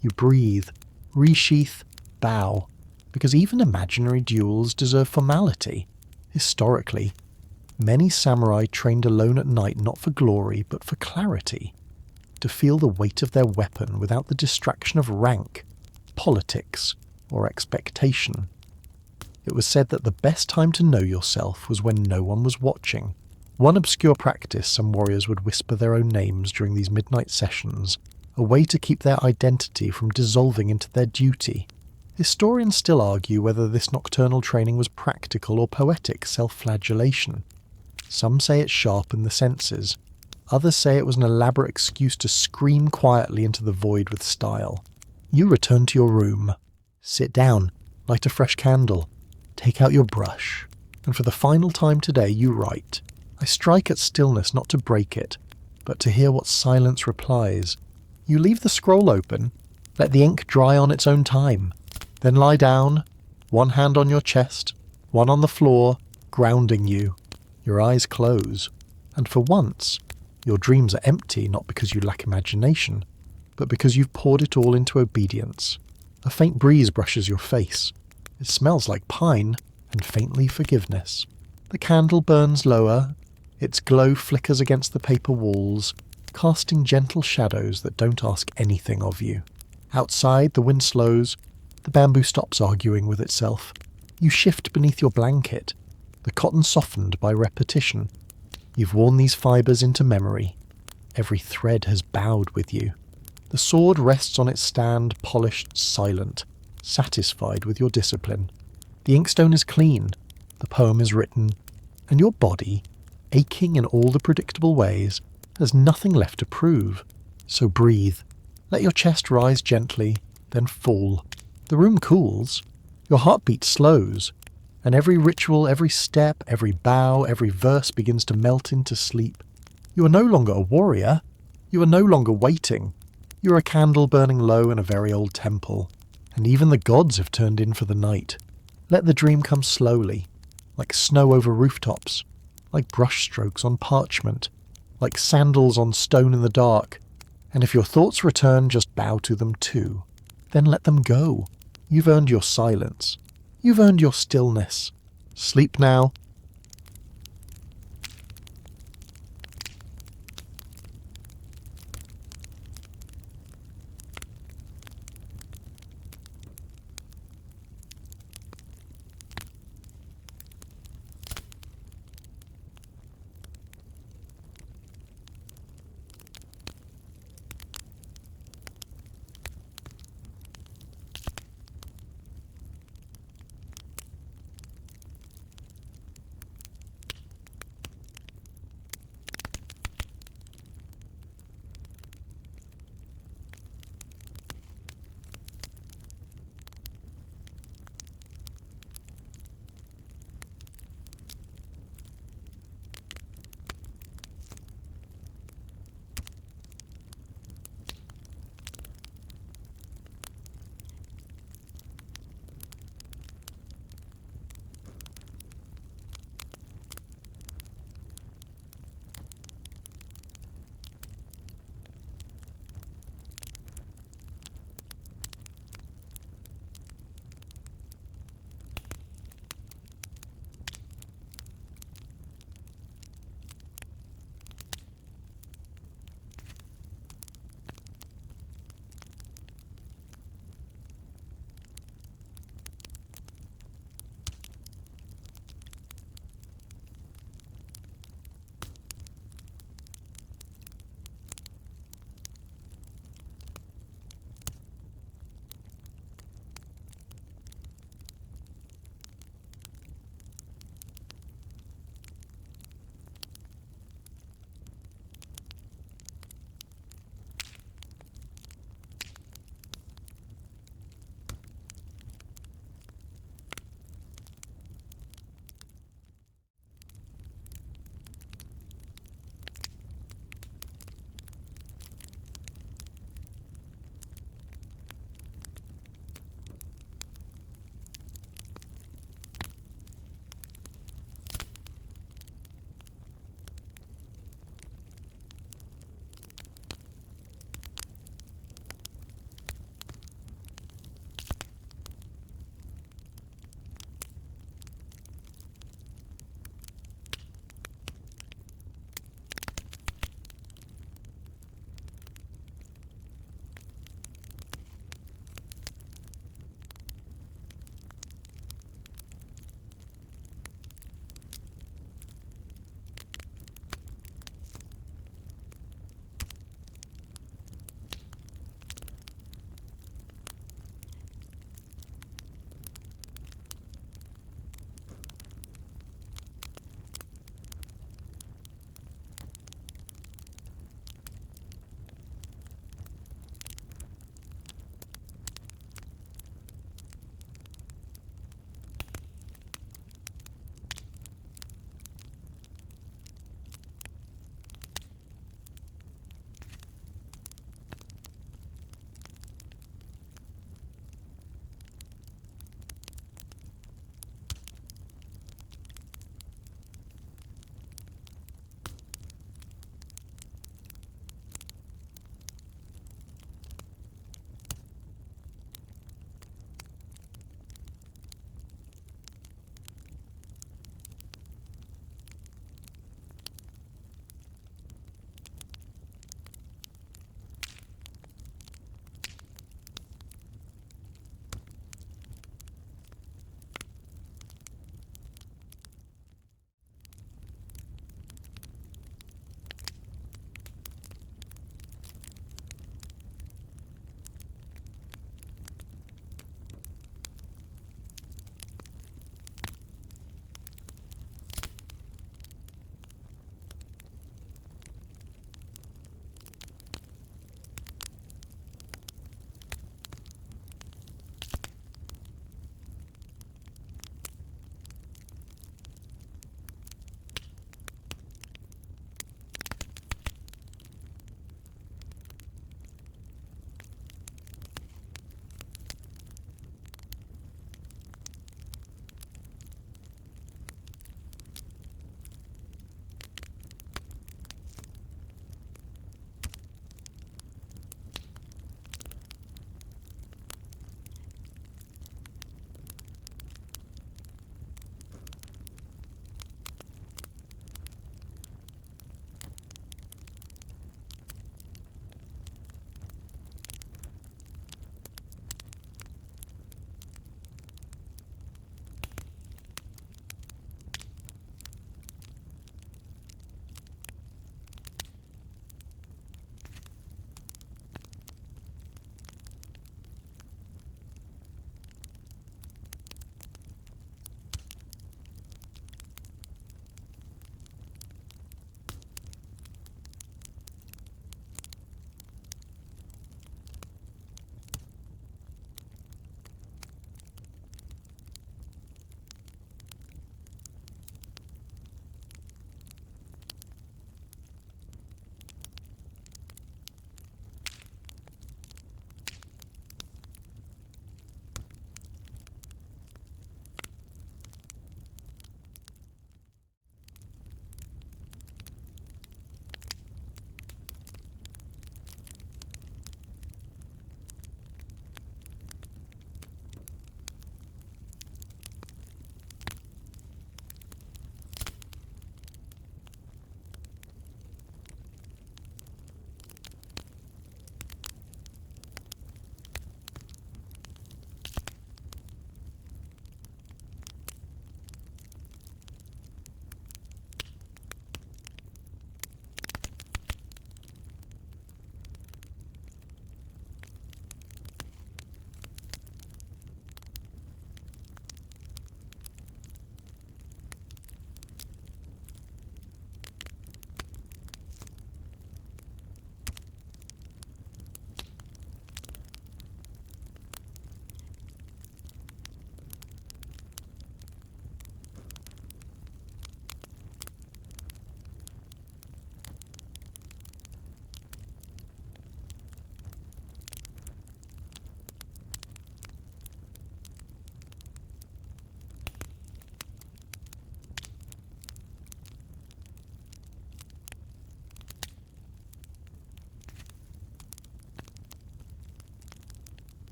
You breathe, resheath, bow, because even imaginary duels deserve formality. Historically, many samurai trained alone at night not for glory but for clarity, to feel the weight of their weapon without the distraction of rank, politics, or expectation. It was said that the best time to know yourself was when no one was watching. One obscure practice some warriors would whisper their own names during these midnight sessions, a way to keep their identity from dissolving into their duty. Historians still argue whether this nocturnal training was practical or poetic self-flagellation. Some say it sharpened the senses. Others say it was an elaborate excuse to scream quietly into the void with style. You return to your room. Sit down, light a fresh candle, take out your brush, and for the final time today you write. I strike at stillness not to break it, but to hear what silence replies. You leave the scroll open, let the ink dry on its own time, then lie down, one hand on your chest, one on the floor, grounding you. Your eyes close, and for once, your dreams are empty not because you lack imagination, but because you've poured it all into obedience. A faint breeze brushes your face. It smells like pine and faintly forgiveness. The candle burns lower. Its glow flickers against the paper walls, casting gentle shadows that don't ask anything of you. Outside, the wind slows. The bamboo stops arguing with itself. You shift beneath your blanket, the cotton softened by repetition. You've worn these fibres into memory. Every thread has bowed with you. The sword rests on its stand, polished, silent, satisfied with your discipline. The inkstone is clean, the poem is written, and your body, aching in all the predictable ways, has nothing left to prove. So breathe. Let your chest rise gently, then fall. The room cools. Your heartbeat slows. And every ritual, every step, every bow, every verse begins to melt into sleep. You are no longer a warrior. You are no longer waiting. You are a candle burning low in a very old temple. And even the gods have turned in for the night. Let the dream come slowly, like snow over rooftops, like brushstrokes on parchment, like sandals on stone in the dark. And if your thoughts return, just bow to them too. Then let them go. You've earned your silence. You've earned your stillness. Sleep now,